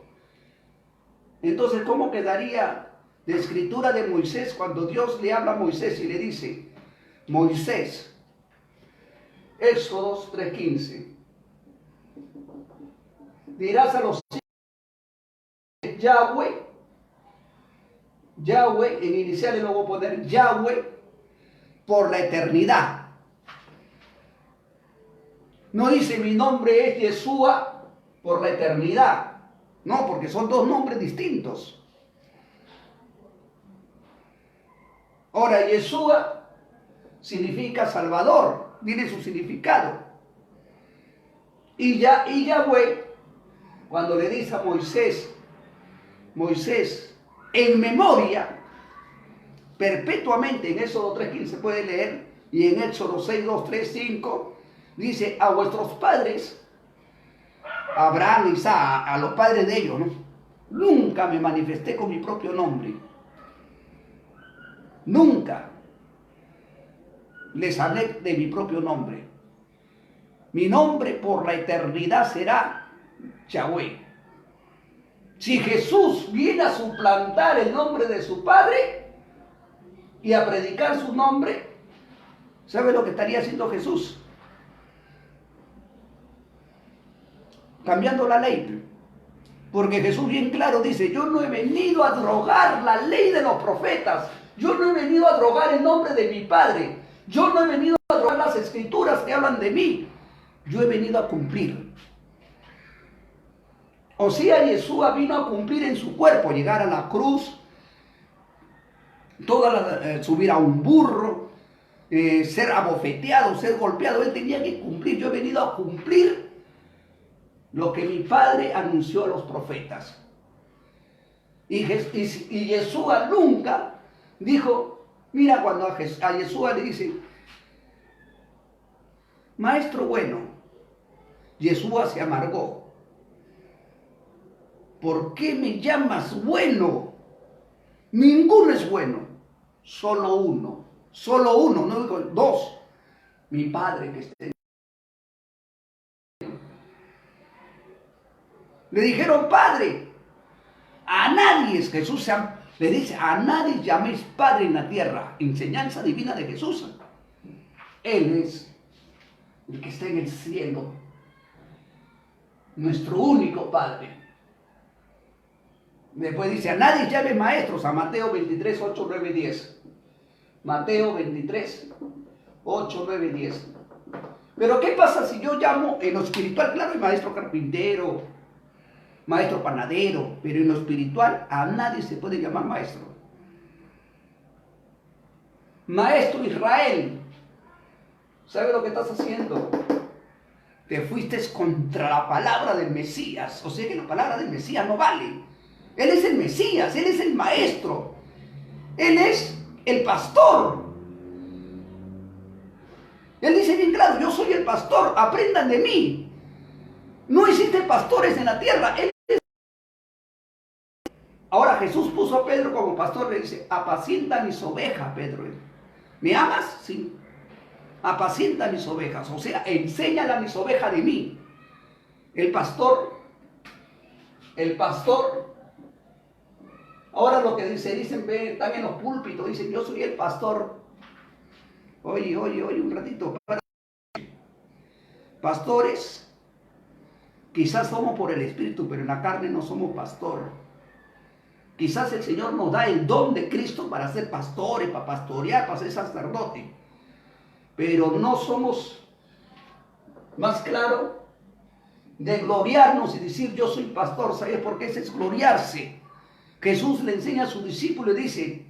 entonces ¿cómo quedaría la escritura de Moisés cuando Dios le habla a Moisés y le dice: Moisés, Éxodo 3:15, dirás a los hijos Yahweh, en iniciales lo voy a poner Yahweh, por la eternidad. No dice: mi nombre es Yeshua por la eternidad. No, porque son dos nombres distintos. Ahora, Yeshua significa Salvador, tiene su significado. Y Yahweh, cuando le dice a Moisés, en memoria, perpetuamente, en Éxodo 3:15 puede leer, y en Éxodo 6:2, 3, 5, dice: a vuestros padres, Abraham, Isaac, a los padres de ellos, ¿no? Nunca me manifesté con mi propio nombre. Nunca les hablé de mi propio nombre. Mi nombre por la eternidad será Yahweh. Si Jesús viene a suplantar el nombre de su Padre y a predicar su nombre, ¿sabe lo que estaría haciendo Jesús? Cambiando la ley. Porque Jesús bien claro dice, yo no he venido a drogar la ley de los profetas. Yo no he venido a drogar el nombre de mi Padre. Yo no he venido a drogar las escrituras que hablan de mí. Yo he venido a cumplir. O sea, Yeshua vino a cumplir en su cuerpo, llegar a la cruz, subir a un burro, ser abofeteado, ser golpeado. Él tenía que cumplir. Yo he venido a cumplir lo que mi Padre anunció a los profetas. Y Yeshua nunca dijo, mira, cuando a Yeshua le dice, maestro bueno, Yeshua se amargó. ¿Por qué me llamas bueno? Ninguno es bueno, solo uno, no digo dos, mi Padre que esté. Le dijeron, Padre, a nadie es Jesús, le dice, a nadie llaméis Padre en la tierra, enseñanza divina de Jesús. Él es el que está en el cielo, nuestro único Padre. Después dice, a nadie llame maestros, a Mateo 23, 8, 9, 10. Mateo 23, 8, 9, 10. Pero ¿qué pasa si yo llamo en lo espiritual? Claro, el maestro carpintero, maestro panadero, pero en lo espiritual a nadie se puede llamar maestro. Maestro Israel, ¿sabes lo que estás haciendo? Te fuiste contra la palabra del Mesías, o sea que la palabra del Mesías no vale. Él es el Mesías, Él es el maestro, Él es el pastor. Él dice bien claro, yo soy el pastor, aprendan de mí. No existen pastores en la tierra. Ahora Jesús puso a Pedro como pastor, le dice, apacienta mis ovejas, Pedro. ¿Me amas? Sí. Apacienta mis ovejas, o sea, enséñale a mis ovejas de mí. El pastor, ahora lo que dicen, están en los púlpitos, dicen, yo soy el pastor. Oye, un ratito. Pastores, quizás somos por el Espíritu, pero en la carne no somos pastor. Quizás el Señor nos da el don de Cristo para ser pastores, para pastorear, para ser sacerdote. Pero no somos, más claro, de gloriarnos y decir yo soy pastor. ¿Sabes por qué? Ese es gloriarse. Jesús le enseña a su discípulo y dice,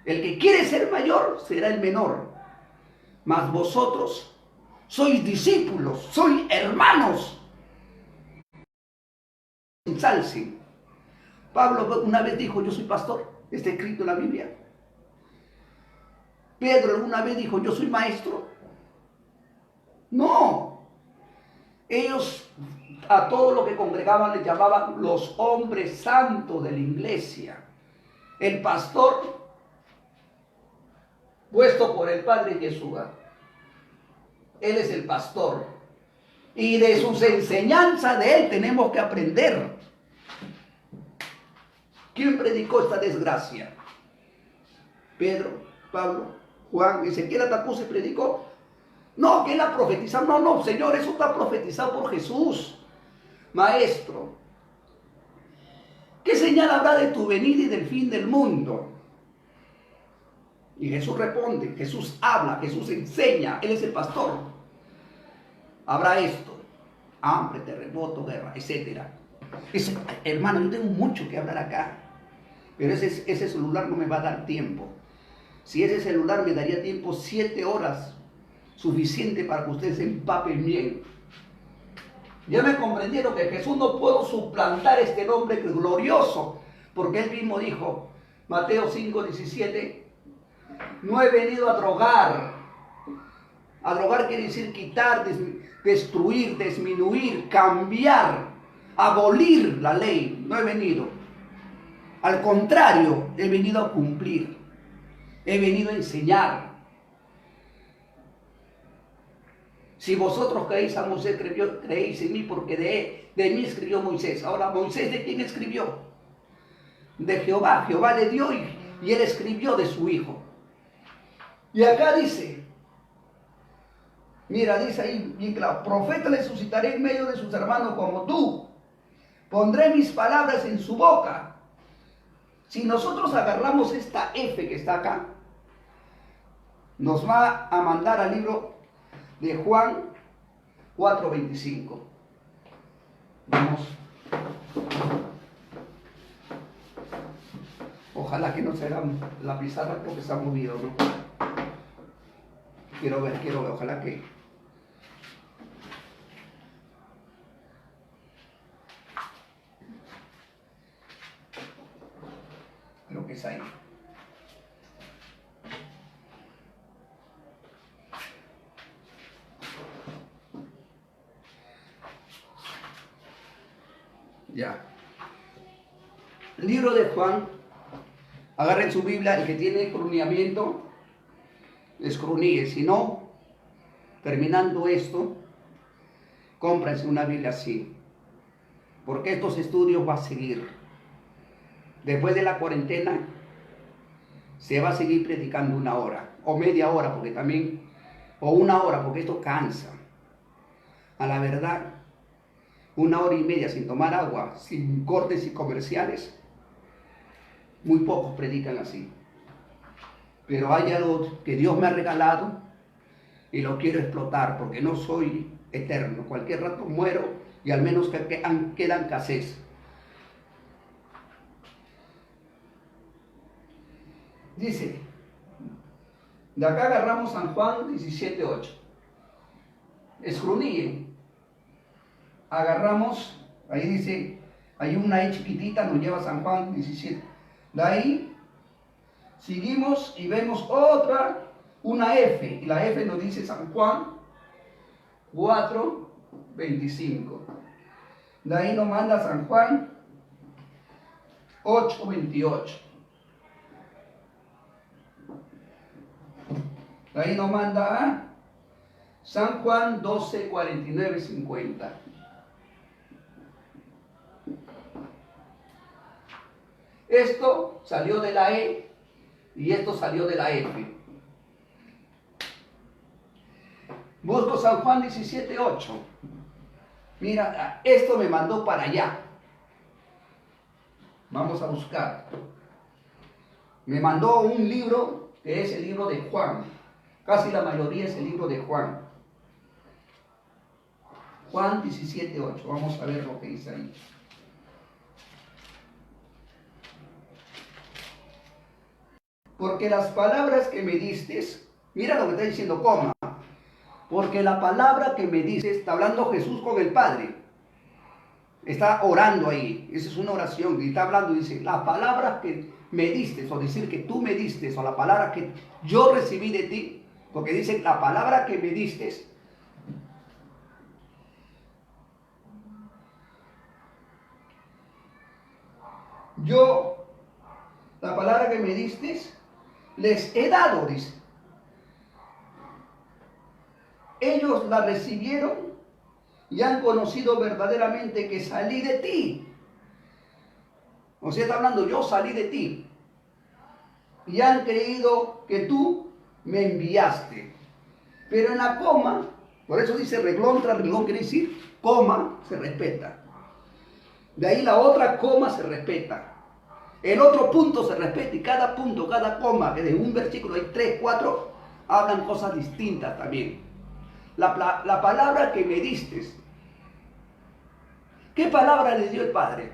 el que quiere ser mayor será el menor. Mas vosotros sois discípulos, sois hermanos. Ensalcen. Pablo una vez dijo, yo soy pastor, está escrito en la Biblia. Pedro alguna vez dijo, yo soy maestro. No. Ellos a todo lo que congregaban les llamaban los hombres santos de la iglesia. El pastor puesto por el Padre Yeshua. Él es el pastor. Y de sus enseñanzas de él tenemos que aprender. ¿Quién predicó esta desgracia? Pedro, Pablo, Juan, Ezequiel Atacuse predicó. No, que él ha profetizado. No, Señor, eso está profetizado por Jesús. Maestro, ¿qué señal habrá de tu venida y del fin del mundo? Y Jesús responde, Jesús habla, Jesús enseña, Él es el pastor. Habrá esto, hambre, terremoto, guerra, etc. Hermano, yo tengo mucho que hablar acá, pero ese celular no me va a dar tiempo. Si ese celular me daría tiempo, 7 horas, suficiente para que ustedes se empapen bien. Ya me comprendieron que Jesús no puedo suplantar este nombre glorioso, porque Él mismo dijo, Mateo 5:17, no he venido a drogar. A drogar quiere decir quitar, destruir, disminuir, cambiar, abolir la ley. No he venido. Al contrario, he venido a cumplir. He venido a enseñar. Si vosotros creéis a Moisés, creéis en mí, porque de mí escribió Moisés. Ahora, ¿Moisés de quién escribió? De Jehová. Jehová le dio y él escribió de su hijo. Y acá dice, mira, dice ahí bien claro, profeta le suscitaré en medio de sus hermanos como tú. Pondré mis palabras en su boca. Si nosotros agarramos esta F que está acá, nos va a mandar al libro de Juan 4:25. Vamos. Ojalá que no se haga la pizarra porque se ha movido, ¿no? Quiero ver, ojalá que... Creo que es ahí. Ya. Libro de Juan. Agarren su Biblia, el que tiene escruñamiento, escruñe. Si no, terminando esto, cómprense una Biblia así. Porque estos estudios van a seguir. Después de la cuarentena, se va a seguir predicando 1 hora, o media hora, porque también, o 1 hora, porque esto cansa. A la verdad, 1 hora y media sin tomar agua, sin cortes y comerciales, muy pocos predican así. Pero hay algo que Dios me ha regalado y lo quiero explotar porque no soy eterno. Cualquier rato muero y al menos quedan casés. Dice, de acá agarramos San Juan 17:8. Escruníen. Agarramos, ahí dice, hay una I chiquitita, nos lleva San Juan 17. De ahí seguimos y vemos otra, una F, y la F nos dice San Juan 4:25. De ahí nos manda San Juan 8:28. De ahí nos manda a San Juan 12:49-50. Esto salió de la E y esto salió de la F. Busco San Juan 17:8. Mira, esto me mandó para allá. Vamos a buscar. Me mandó un libro que es el libro de Juan. Casi la mayoría es el libro de Juan. Juan 17:8. Vamos a ver lo que dice ahí. Porque las palabras que me diste, mira lo que está diciendo, coma. Porque la palabra que me diste, está hablando Jesús con el Padre. Está orando ahí. Esa es una oración. Y está hablando y dice, la palabra que me diste, o decir que tú me diste, o la palabra que yo recibí de ti, porque dice, la palabra que me diste, la palabra que me diste, les he dado, dice. Ellos la recibieron y han conocido verdaderamente que salí de ti. O sea, está hablando, yo salí de ti. Y han creído que tú me enviaste. Pero en la coma, por eso dice reglón tras reglón, quiere decir, coma se respeta. De ahí la otra coma se respeta. El otro punto se respeta y cada punto, cada coma, que de un versículo hay 3, 4, hablan cosas distintas también. La palabra que me diste, ¿qué palabra le dio el Padre?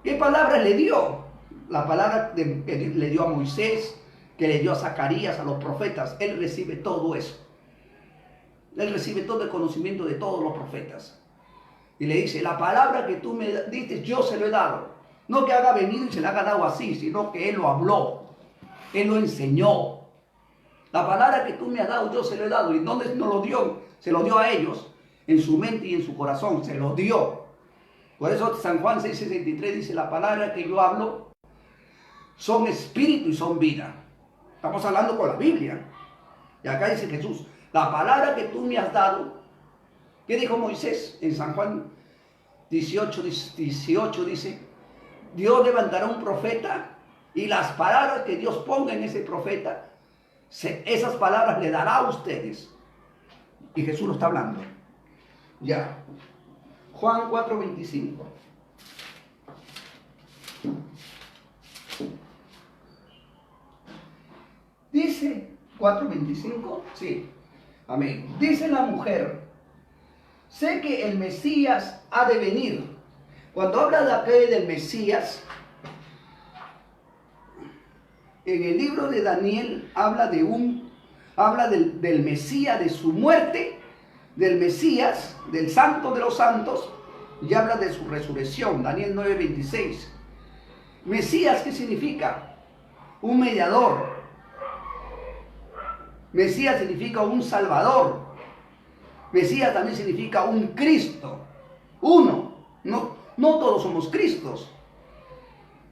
¿Qué palabra le dio? La palabra que le dio a Moisés, que le dio a Zacarías, a los profetas. Él recibe todo eso. Él recibe todo el conocimiento de todos los profetas. Y le dice, la palabra que tú me diste, yo se lo he dado. No que haga venir y se le haga dado así, sino que Él lo habló. Él lo enseñó. La palabra que tú me has dado, yo se lo he dado. ¿Y dónde nos lo dio? Se lo dio a ellos, en su mente y en su corazón. Se lo dio. Por eso San Juan 6:63 dice, la palabra que yo hablo son espíritu y son vida. Estamos hablando con la Biblia. Y acá dice Jesús, la palabra que tú me has dado, ¿qué dijo Moisés en San Juan 18 dice, Dios levantará un profeta y las palabras que Dios ponga en ese profeta, esas palabras le dará a ustedes. Y Jesús lo está hablando. Ya. Juan 4:25. Dice 4:25, sí. Amén. Dice la mujer, sé que el Mesías ha de venir. Cuando habla de aquel del Mesías, en el libro de Daniel habla del Mesías, de su muerte, del Mesías, del Santo de los Santos, y habla de su resurrección. Daniel 9:26. Mesías, ¿qué significa? Un mediador. Mesías significa un Salvador. Mesías también significa un Cristo. Uno. No todos somos Cristos.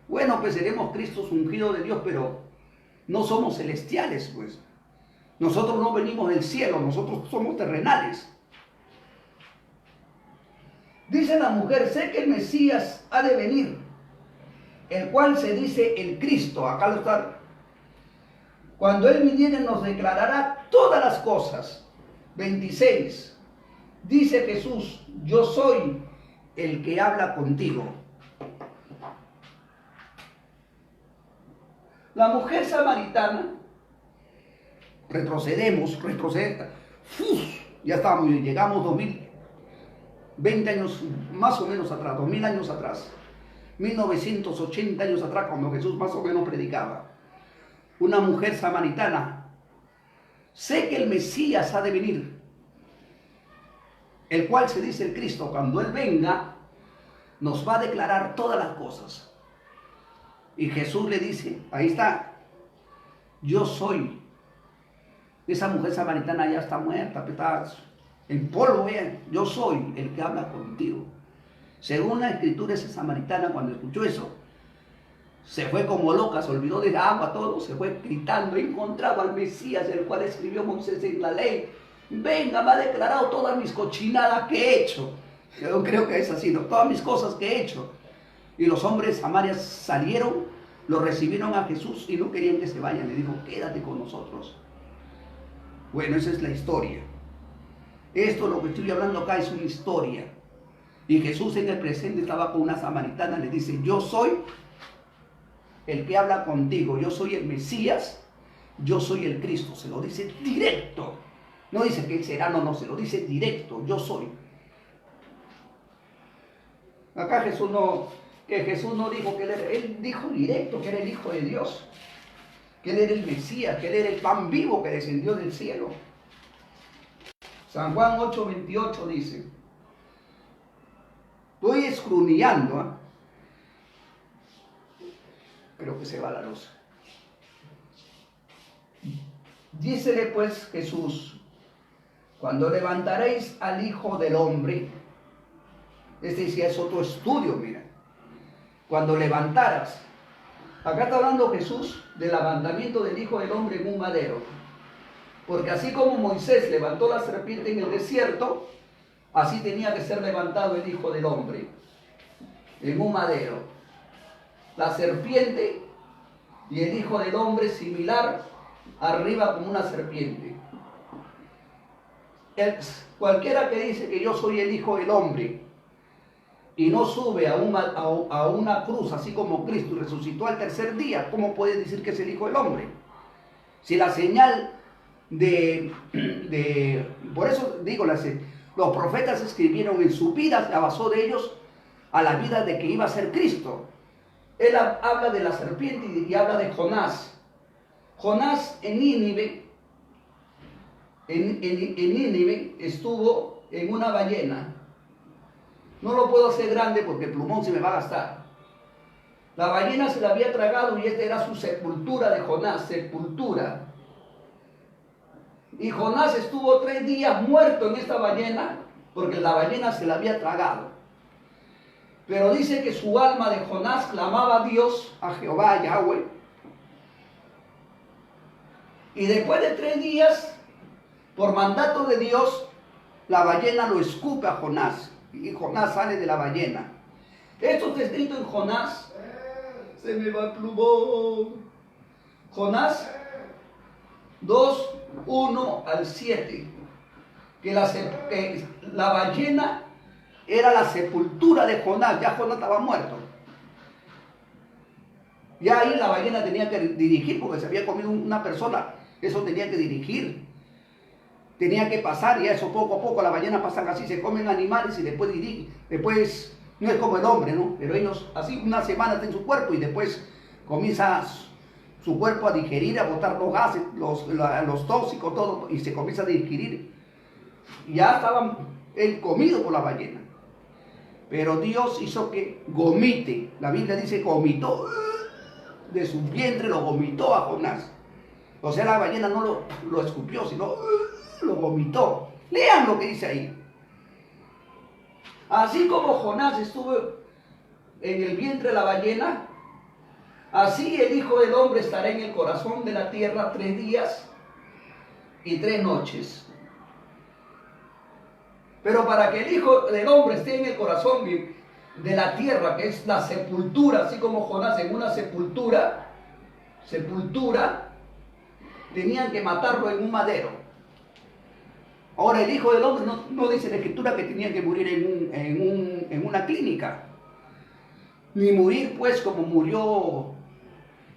Bueno, pues seremos Cristos ungidos de Dios, pero no somos celestiales, pues. Nosotros no venimos del cielo, nosotros somos terrenales. Dice la mujer, sé que el Mesías ha de venir, el cual se dice el Cristo. Acá lo está. Cuando Él viniere nos declarará todas las cosas. 26. Dice Jesús, yo soy el que habla contigo. La mujer samaritana, retrocedemos, ya estábamos, llegamos 20 años más o menos atrás, 2000 años atrás, 1980 años atrás, cuando Jesús más o menos predicaba. Una mujer samaritana, sé que el Mesías ha de venir, el cual se dice el Cristo. Cuando Él venga, nos va a declarar todas las cosas. Y Jesús le dice, ahí está, yo soy. Esa mujer samaritana ya está muerta, está en polvo, yo soy el que habla contigo. Según la escritura, esa samaritana cuando escuchó eso, se fue como loca, se olvidó de la agua, todo, se fue gritando, encontraba al Mesías, el cual escribió Moisés en la ley. Venga, me ha declarado todas mis cochinadas que he hecho. Yo creo que es así, ¿no? Todas mis cosas que he hecho. Y los hombres samarias salieron, lo recibieron a Jesús y no querían que se vayan. Le dijo, quédate con nosotros. Bueno, esa es la historia. Esto, lo que estoy hablando acá, es una historia. Y Jesús en el presente estaba con una samaritana, le dice, yo soy el que habla contigo, yo soy el Mesías, yo soy el Cristo. Se lo dice directo. No dice que él será, no, se lo dice directo, yo soy. Acá Jesús no dijo que él dijo directo que era el Hijo de Dios, que Él era el Mesías, que Él era el pan vivo que descendió del cielo. San Juan 8:28 dice, estoy escudriñando, ¿eh? Creo que se va la luz. Dícele pues Jesús, cuando levantaréis al Hijo del Hombre, este sí es otro estudio, mira, cuando levantaras, acá está hablando Jesús del levantamiento del Hijo del Hombre en un madero, porque así como Moisés levantó la serpiente en el desierto, así tenía que ser levantado el Hijo del Hombre en un madero. La serpiente y el Hijo del Hombre similar, arriba como una serpiente. Cualquiera que dice que yo soy el Hijo del Hombre y no sube a una cruz, así como Cristo resucitó al tercer día, ¿cómo puede decir que es el Hijo del Hombre? Si la señal por eso digo, los profetas escribieron en su vida, se basó de ellos a la vida de que iba a ser Cristo. Él habla de la serpiente y habla de Jonás. Jonás en Nínive estuvo en una ballena. No lo puedo hacer grande porque el plumón se me va a gastar. La ballena se la había tragado y esta era su sepultura de Jonás, sepultura. Y Jonás estuvo 3 días muerto en esta ballena porque la ballena se la había tragado. Pero dice que su alma de Jonás clamaba a Dios, a Jehová, a Yahweh. Y después de 3 días Por mandato de Dios, la ballena lo escupe a Jonás. Y Jonás sale de la ballena. Esto está escrito en Jonás. Se me va el plumón. Jonás 2, 1 al 7. Que la ballena era la sepultura de Jonás. Ya Jonás estaba muerto. Ya ahí la ballena tenía que dirigir porque se había comido una persona. Eso tenía que dirigir. Tenía que pasar, y eso poco a poco las ballenas pasan así, se comen animales y después dirigen. Después no es como el hombre, ¿no? Pero ellos así una semana están en su cuerpo y después comienza su cuerpo a digerir, a botar los gases, los tóxicos, todo, y se comienza a digerir. Ya estaban comidos por la ballena. Pero Dios hizo que gomite. La Biblia dice vomitó, de su vientre lo vomitó a Jonás. O sea, la ballena no lo escupió, sino lo vomitó. Lean lo que dice ahí. Así como Jonás estuvo en el vientre de la ballena, así el Hijo del Hombre estará en el corazón de la tierra 3 días y 3 noches. Pero para que el Hijo del Hombre esté en el corazón de la tierra, que es la sepultura, así como Jonás en una sepultura, tenían que matarlo en un madero. Ahora el Hijo del Hombre no dice la Escritura que tenía que morir en una clínica, ni morir pues como murió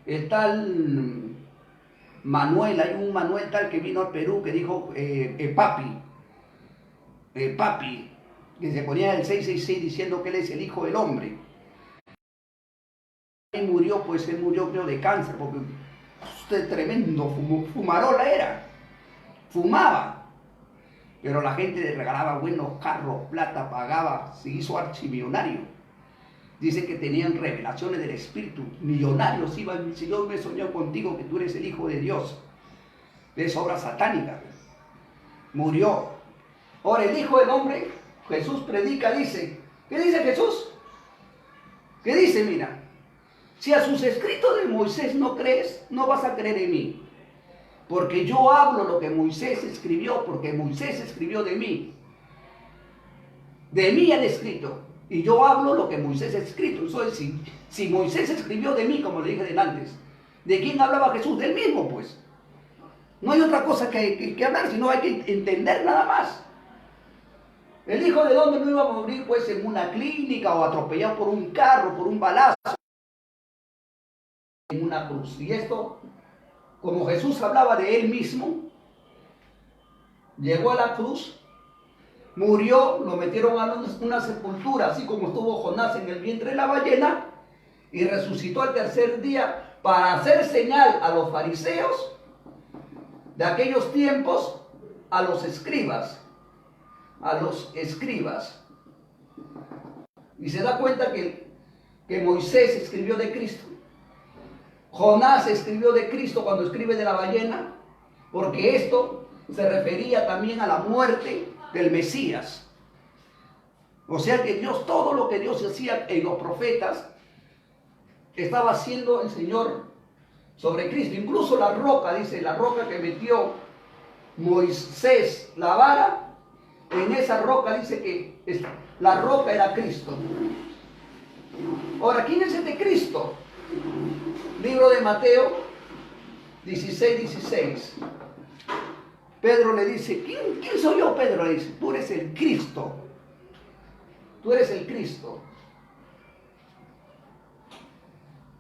el tal Manuel. Hay un Manuel tal que vino al Perú que dijo papi, que se ponía el 666 diciendo que él es el Hijo del Hombre. Y murió, pues él murió creo de cáncer, porque usted tremendo fumarola era, fumaba. Pero la gente le regalaba buenos carros, plata, pagaba, se hizo archimillonario. Dice que tenían revelaciones del Espíritu, millonarios iban. Si yo me soñó contigo que tú eres el Hijo de Dios, es obra satánica. Murió. Ahora el Hijo del Hombre, Jesús predica, dice, ¿qué dice Jesús? ¿Qué dice? Mira, si a sus escritos de Moisés no crees, no vas a creer en mí. Porque yo hablo lo que Moisés escribió, porque Moisés escribió de mí. De mí han escrito. Y yo hablo lo que Moisés ha escrito. Entonces, si Moisés escribió de mí, como le dije antes, ¿de quién hablaba Jesús? Del mismo, pues. No hay otra cosa que hablar, sino hay que entender nada más. El Hijo del Hombre no iba a morir pues en una clínica o atropellado por un carro, por un balazo, en una cruz. Y esto, como Jesús hablaba de él mismo, llegó a la cruz, murió, lo metieron a una sepultura, así como estuvo Jonás en el vientre de la ballena, y resucitó al tercer día para hacer señal a los fariseos de aquellos tiempos, a los escribas. Y se da cuenta que Moisés escribió de Cristo. Jonás escribió de Cristo cuando escribe de la ballena, porque esto se refería también a la muerte del Mesías. O sea que Dios, todo lo que Dios hacía en los profetas, estaba haciendo el Señor sobre Cristo. Incluso la roca, dice, la roca que metió Moisés, la vara, en esa roca dice que la roca era Cristo. Ahora, ¿quién es este Cristo? Libro de Mateo 16:16. Pedro le dice, ¿quién soy yo? Pedro le dice, tú eres el Cristo. Tú eres el Cristo.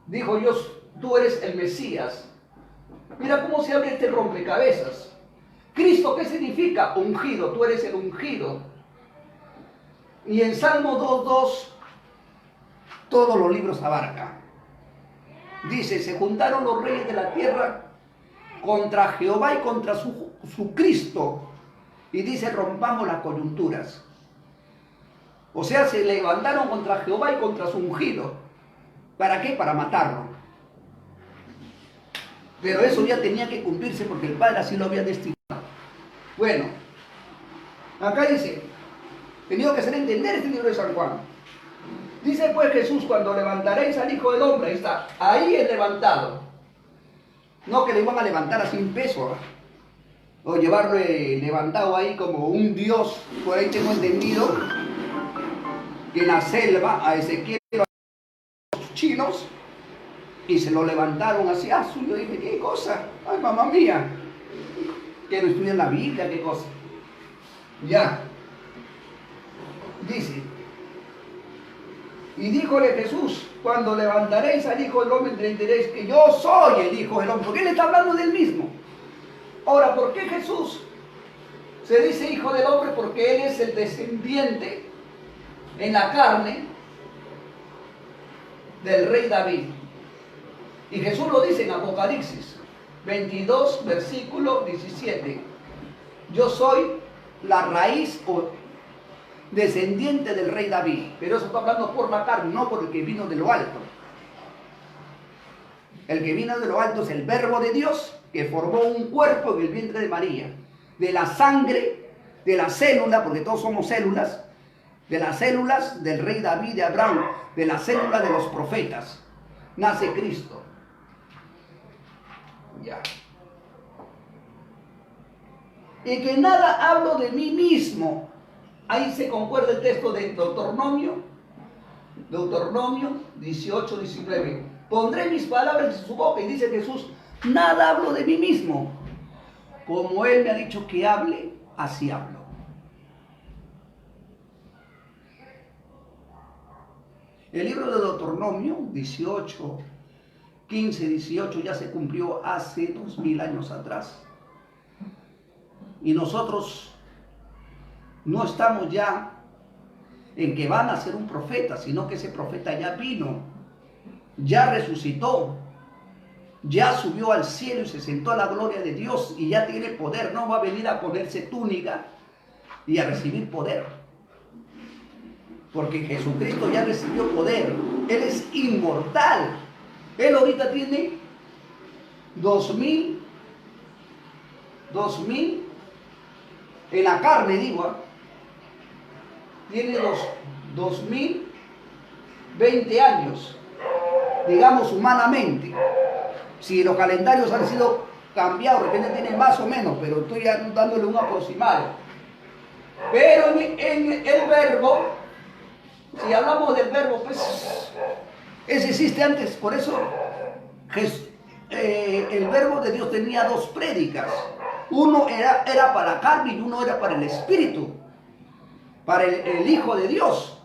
Dijo yo, tú eres el Mesías. Mira cómo se abre este rompecabezas. Cristo, ¿qué significa? Ungido, tú eres el ungido. Y en Salmo 2:2, todos los libros abarca. Dice, se juntaron los reyes de la tierra contra Jehová y contra su Cristo. Y dice, rompamos las coyunturas. O sea, se levantaron contra Jehová y contra su ungido. ¿Para qué? Para matarlo. Pero eso ya tenía que cumplirse porque el Padre así lo había destinado. Bueno, acá dice, tenía que hacer entender este libro de San Juan. Dice pues Jesús, cuando levantaréis al Hijo del Hombre, ahí está, ahí es levantado. No que le iban a levantar así un peso, ¿eh? o llevarlo levantado ahí como un dios. Por ahí tengo entendido que en la selva a Ezequiel los chinos y se lo levantaron así. Yo dije, ¿qué cosa? Ay, mamá mía, que no estudian la Biblia, qué cosa. Ya, dice, y díjole Jesús, cuando levantaréis al Hijo del Hombre, entenderéis que yo soy el Hijo del Hombre, porque él está hablando del mismo. Ahora, ¿por qué Jesús se dice Hijo del Hombre? Porque él es el descendiente en la carne del rey David. Y Jesús lo dice en Apocalipsis 22, versículo 17. Yo soy la raíz o descendiente del rey David. Pero eso está hablando por la carne, no por el que vino de lo alto. El que vino de lo alto es el Verbo de Dios, que formó un cuerpo en el vientre de María. De la sangre, de la célula, porque todos somos células, de las células del rey David, de Abraham, de la célula de los profetas, nace Cristo. Ya. Y que nada hablo de mí mismo. Ahí se concuerda el texto de Deuteronomio 18, 19. Pondré mis palabras en su boca, y dice Jesús, nada hablo de mí mismo. Como Él me ha dicho que hable, así hablo. El libro de Deuteronomio 18, 15, 18 ya se cumplió hace 2000 años atrás. Y nosotros no estamos ya en que van a ser un profeta, sino que ese profeta ya vino, ya resucitó, ya subió al cielo y se sentó a la gloria de Dios y ya tiene poder. No va a venir a ponerse túnica y a recibir poder, porque Jesucristo ya recibió poder. Él es inmortal. Él ahorita tiene 2000 en la carne, digo, tiene 2020 años, digamos humanamente. Si los calendarios han sido cambiados, de repente tiene más o menos, pero estoy ya dándole un aproximado. Pero en el verbo, si hablamos del verbo, pues ese existe antes. Por eso el verbo de Dios tenía dos prédicas. Uno era para la carne y uno era para el espíritu, para el Hijo de Dios.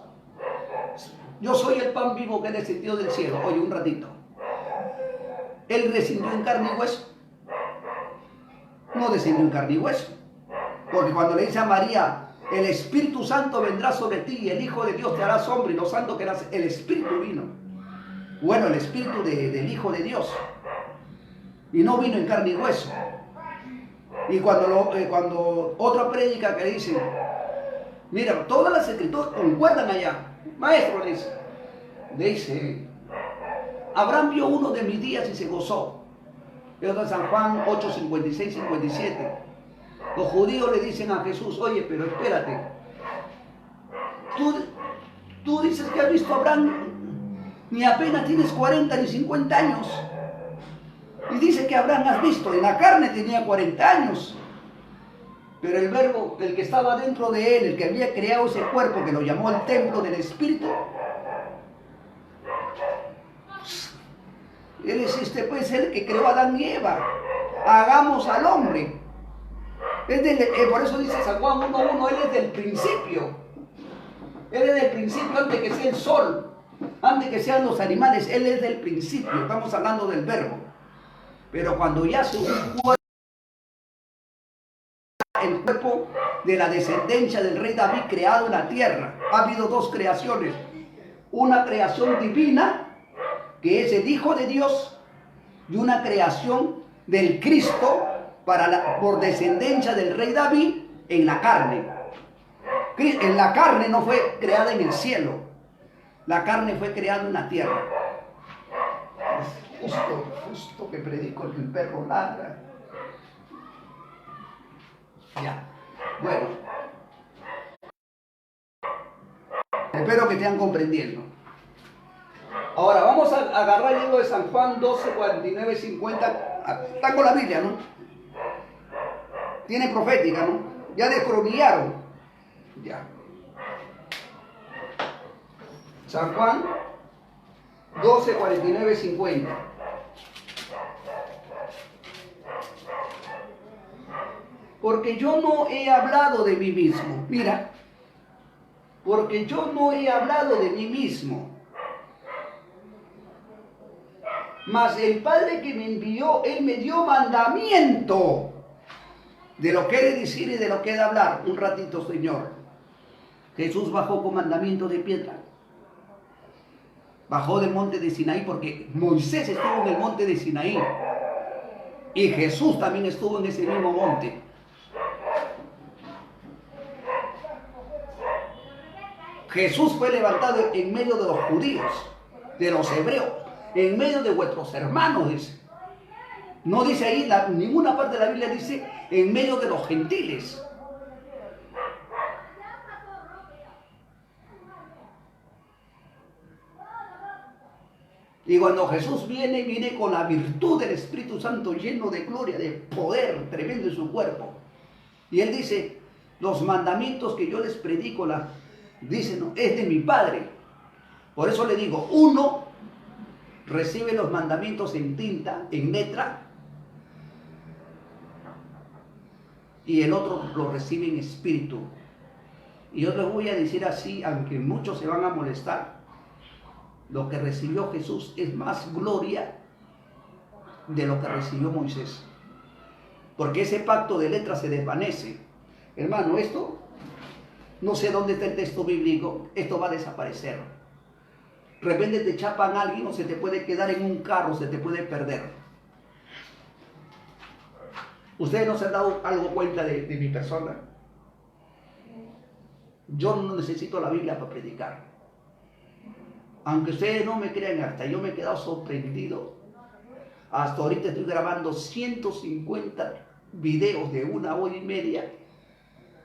Yo soy el pan vivo que descendió del cielo. Oye, un ratito. Él descendió en carne y hueso. No descendió en carne y hueso. Porque cuando le dice a María, el Espíritu Santo vendrá sobre ti y el Hijo de Dios te hará sombra, y lo santo que eras, el Espíritu vino. Bueno, el Espíritu del Hijo de Dios. Y no vino en carne y hueso. Y cuando otra prédica que dice, mira, todas las escrituras concuerdan allá. Maestro, dice, Abraham vio uno de mis días y se gozó. Eso es San Juan 8, 56, 57. Los judíos le dicen a Jesús, oye, pero espérate. Tú dices que has visto a Abraham, ni apenas tienes 40 ni 50 años. Y dice que Abraham has visto, en la carne tenía 40 años. Pero el verbo, el que estaba dentro de él, el que había creado ese cuerpo, que lo llamó el templo del Espíritu, él existe, pues, el que creó a Adán y Eva. Hagamos al hombre. Por eso dice San Juan 1:1, él es del principio. Él es del principio, antes que sea el sol, antes que sean los animales. Él es del principio. Estamos hablando del verbo. Pero cuando ya se cuerpo, el cuerpo de la descendencia del rey David creado en la tierra, ha habido dos creaciones. Una creación divina, que es el Hijo de Dios, y una creación del Cristo por descendencia del rey David en la carne. En la carne no fue creada en el cielo, la carne fue creada en la tierra. Justo que predico que el perro ladra. Ya, bueno. Espero que estén comprendiendo. Ahora vamos a agarrar el libro de San Juan 12, 49, 50. Está con la Biblia, ¿no? Tiene profética, ¿no? Ya descrobillaron. Ya. San Juan 12, 49, 50. Porque yo no he hablado de mí mismo. Mira. Porque yo no he hablado de mí mismo. Mas el Padre que me envió, Él me dio mandamiento de lo que he de decir y de lo que he de hablar. Un ratito, Señor. Jesús bajó con mandamiento de piedra. Bajó del monte de Sinaí porque Moisés estuvo en el monte de Sinaí. Y Jesús también estuvo en ese mismo monte. Jesús fue levantado en medio de los judíos, de los hebreos, en medio de vuestros hermanos, dice. No dice ahí, ninguna parte de la Biblia dice en medio de los gentiles. Y cuando Jesús viene con la virtud del Espíritu Santo lleno de gloria, de poder tremendo en su cuerpo. Y Él dice, los mandamientos que yo les predico, dicen, es de mi Padre. Por eso le digo, uno recibe los mandamientos en tinta, en letra, y el otro lo recibe en espíritu. Y yo les voy a decir así, aunque muchos se van a molestar, lo que recibió Jesús es más gloria de lo que recibió Moisés. Porque ese pacto de letras se desvanece. Hermano, esto, no sé dónde está el texto bíblico, esto va a desaparecer. De repente te chapan a alguien o se te puede quedar en un carro, se te puede perder. ¿Ustedes no se han dado algo cuenta de mi persona? Yo no necesito la Biblia para predicar. Aunque ustedes no me crean, hasta yo me he quedado sorprendido. Hasta ahorita estoy grabando 150 videos de 1 hora y media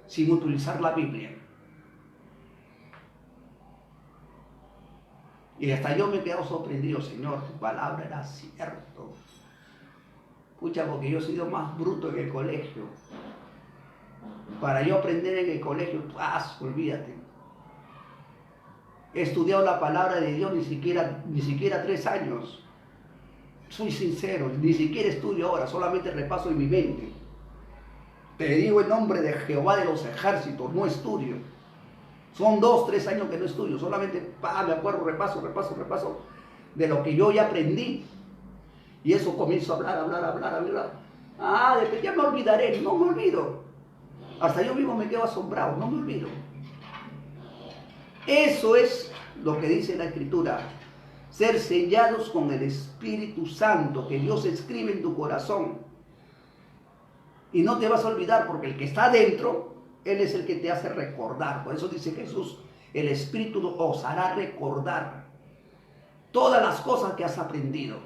sin utilizar la Biblia. Y hasta yo me he quedado sorprendido, Señor, tu palabra era cierto. Escucha, porque yo he sido más bruto en el colegio. Para yo aprender en el colegio, olvídate. He estudiado la palabra de Dios ni siquiera 3 años. Soy sincero, ni siquiera estudio ahora, solamente repaso en mi mente. Te digo en nombre de Jehová de los ejércitos, no estudio. Son 2, 3 años que no estudio, solamente me acuerdo, repaso de lo que yo ya aprendí. Y eso comienzo a hablar. Después ya me olvidaré, no me olvido. Hasta yo mismo me quedo asombrado, no me olvido. Eso es lo que dice la Escritura. Ser sellados con el Espíritu Santo, que Dios escribe en tu corazón. Y no te vas a olvidar, porque el que está adentro, Él es el que te hace recordar. Por eso dice Jesús, el Espíritu os hará recordar todas las cosas que has aprendido.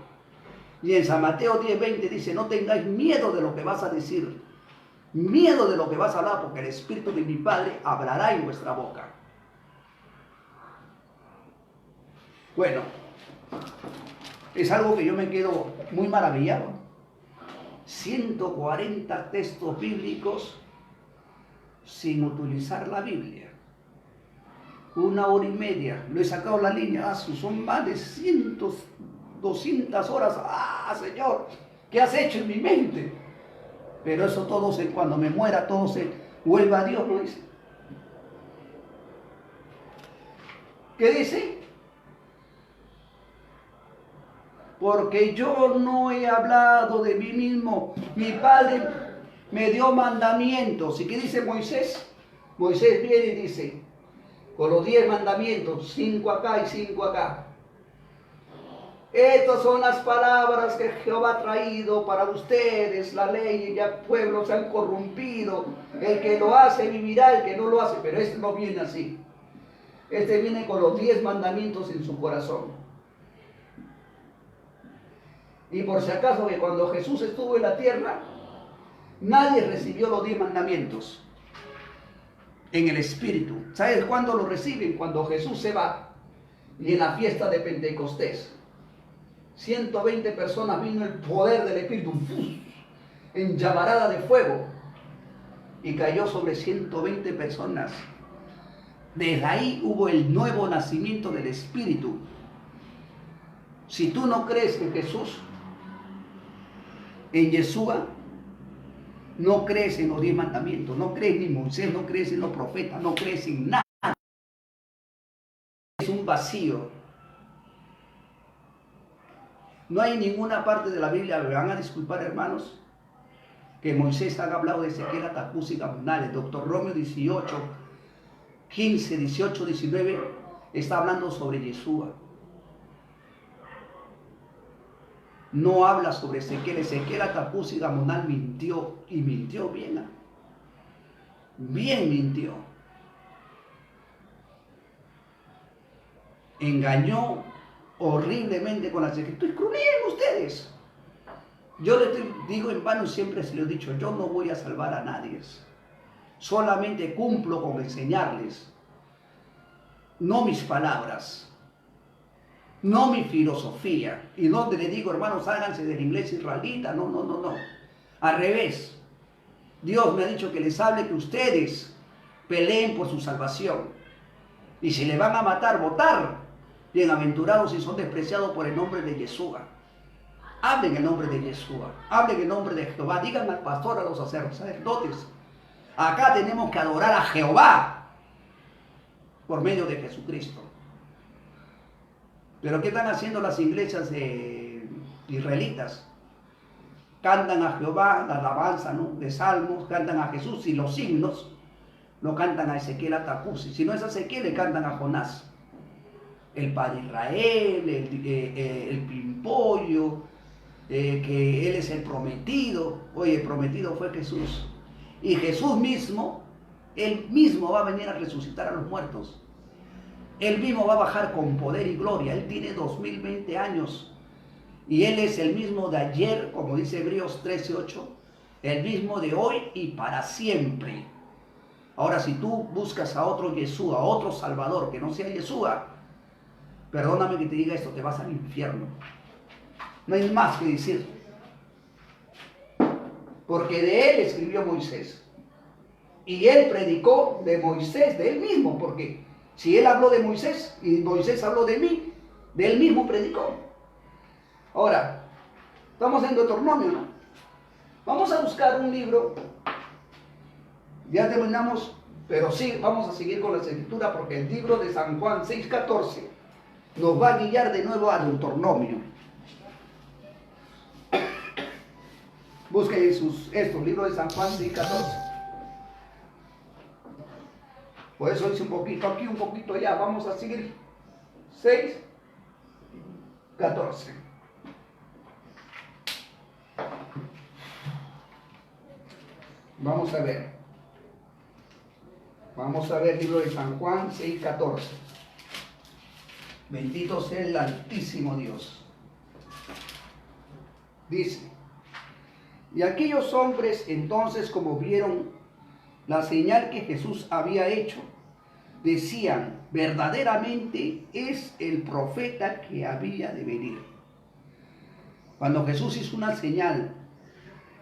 Y en San Mateo 10:20 dice, no tengáis miedo de lo que vas a decir, miedo de lo que vas a hablar, porque el Espíritu de mi Padre hablará en vuestra boca. Bueno, es algo que yo me quedo muy maravillado. 140 textos bíblicos sin utilizar la Biblia. 1 hora y media, lo he sacado la línea, son más de 200 horas. Señor, ¿qué has hecho en mi mente? Pero eso todo cuando me muera, todo se vuelva a Dios, ¿no dice? ¿Qué dice? Porque yo no he hablado de mí mismo. Mi Padre me dio mandamientos. ¿Y qué dice Moisés? Moisés viene y dice, con los 10 mandamientos, 5 acá y 5 acá. Estas son las palabras que Jehová ha traído para ustedes, la ley, y ya pueblos se han corrompido. El que lo hace vivirá, el que no lo hace. Pero este no viene así. Este viene con los 10 mandamientos en su corazón. Y por si acaso, que cuando Jesús estuvo en la tierra, nadie recibió los 10 mandamientos en el Espíritu. ¿Sabes cuándo lo reciben? Cuando Jesús se va y en la fiesta de Pentecostés. 120 personas, vino el poder del Espíritu en llamarada de fuego. y cayó sobre 120 personas. Desde ahí hubo el nuevo nacimiento del Espíritu. Si tú no crees en Jesús, en Yeshua, no crees en los 10 mandamientos, no crees en Moisés, no crees en los profetas, no crees en nada. Es un vacío. No hay ninguna parte de la Biblia, me van a disculpar hermanos, que Moisés haya hablado de Ezequiel, Atacús y Gamunal. El doctor Romeo 18, 15, 18, 19 está hablando sobre Yeshua. No habla sobre Ezequiel. Ezequiel, Atacús y Gamunal mintió, y mintió bien. Bien mintió. Engañó horriblemente con las escrituras. Miren ustedes. Yo les digo en vano, siempre se lo he dicho, yo no voy a salvar a nadie. Solamente cumplo con enseñarles, no mis palabras, no mi filosofía. Y no les digo, hermanos, háganse de la iglesia israelita. No, no, no, no. Al revés. Dios me ha dicho que les hable, que ustedes peleen por su salvación. Y si le van a matar, votar. Bienaventurados si son despreciados por el nombre de Yeshua. Hablen el nombre de Yeshua. Hablen el nombre de Jehová. Digan al pastor, a los sacerdotes. Acá tenemos que adorar a Jehová por medio de Jesucristo. Pero ¿qué están haciendo las iglesias israelitas? Cantan a Jehová, la alabanza, ¿no?, de salmos, cantan a Jesús, y los himnos no cantan a Ezequiel, Atacús. Si no es a Ezequiel, le cantan a Jonás, el padre Israel, el pimpollo, que él es el prometido. Oye, el prometido fue Jesús. Y Jesús mismo, él mismo va a venir a resucitar a los muertos. Él mismo va a bajar con poder y gloria. Él tiene 2020 años. Y Él es el mismo de ayer, como dice Hebreos 13:8. El mismo de hoy y para siempre. Ahora, si tú buscas a otro Yeshua, a otro Salvador que no sea Yeshua, perdóname que te diga esto, te vas al infierno. No hay más que decir. Porque de Él escribió Moisés. Y Él predicó de Moisés, de Él mismo. Porque si Él habló de Moisés y Moisés habló de mí, de Él mismo predicó. Ahora, estamos en Deuteronomio, ¿no? Vamos a buscar un libro. Ya terminamos, pero sí, vamos a seguir con las escrituras porque el libro de San Juan 6:14 nos va a guiar de nuevo a Deuteronomio. Busquen estos libros de San Juan 6:14. Por eso hice un poquito aquí, un poquito allá. Vamos a seguir. 6:14. Vamos a ver. Vamos a ver el libro de San Juan 6:14. Bendito sea el Altísimo Dios. Dice: y aquellos hombres entonces, como vieron la señal que Jesús había hecho, decían: verdaderamente es el profeta que había de venir. Cuando Jesús hizo una señal,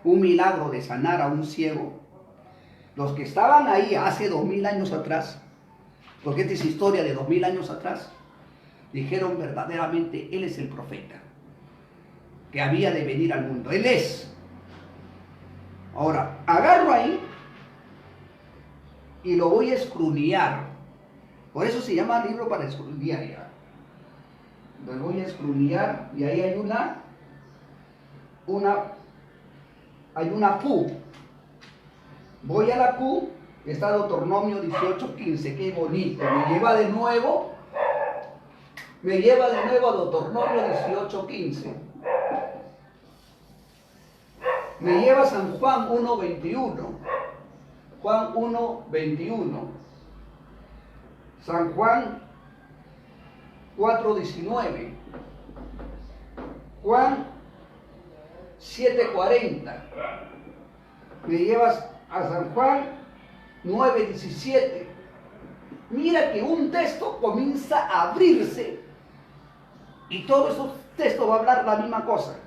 un milagro de sanar a un ciego, los que estaban ahí hace 2000 años atrás, porque esta es historia de 2000 años atrás, dijeron: verdaderamente Él es el profeta que había de venir al mundo. Él es. Ahora, agarro ahí y lo voy a escrunear. Por eso se llama libro para escrunear ya. Lo voy a escrunear y ahí hay una Q. Voy a la Q, está Deuteronomio 18:15, qué bonito. Me lleva de nuevo a Deuteronomio 18:15. Me lleva a San Juan 1:21. Juan 1:21. San Juan 4:19. Juan 7:40. Me llevas a San Juan 9:17. Mira que un texto comienza a abrirse y todos esos textos va a hablar la misma cosa.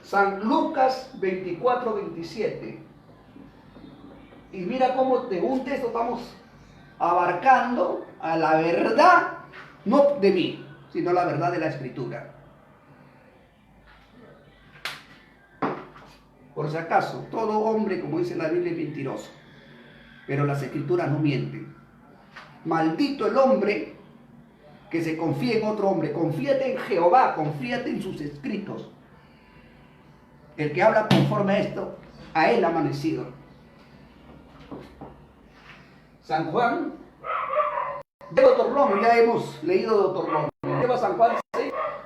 San Lucas 24:27. Y mira cómo de un texto estamos abarcando a la verdad, no de mí, sino la verdad de la Escritura. Por si acaso, todo hombre, como dice la Biblia, es mentiroso, pero las Escrituras no mienten. Maldito el hombre que se confía en otro hombre. Confíate en Jehová, confíate en sus escritos. El que habla conforme a esto, a él ha amanecido. San Juan, de Doctor Lomo, ya hemos leído Doctor Lomo. Lleva San Juan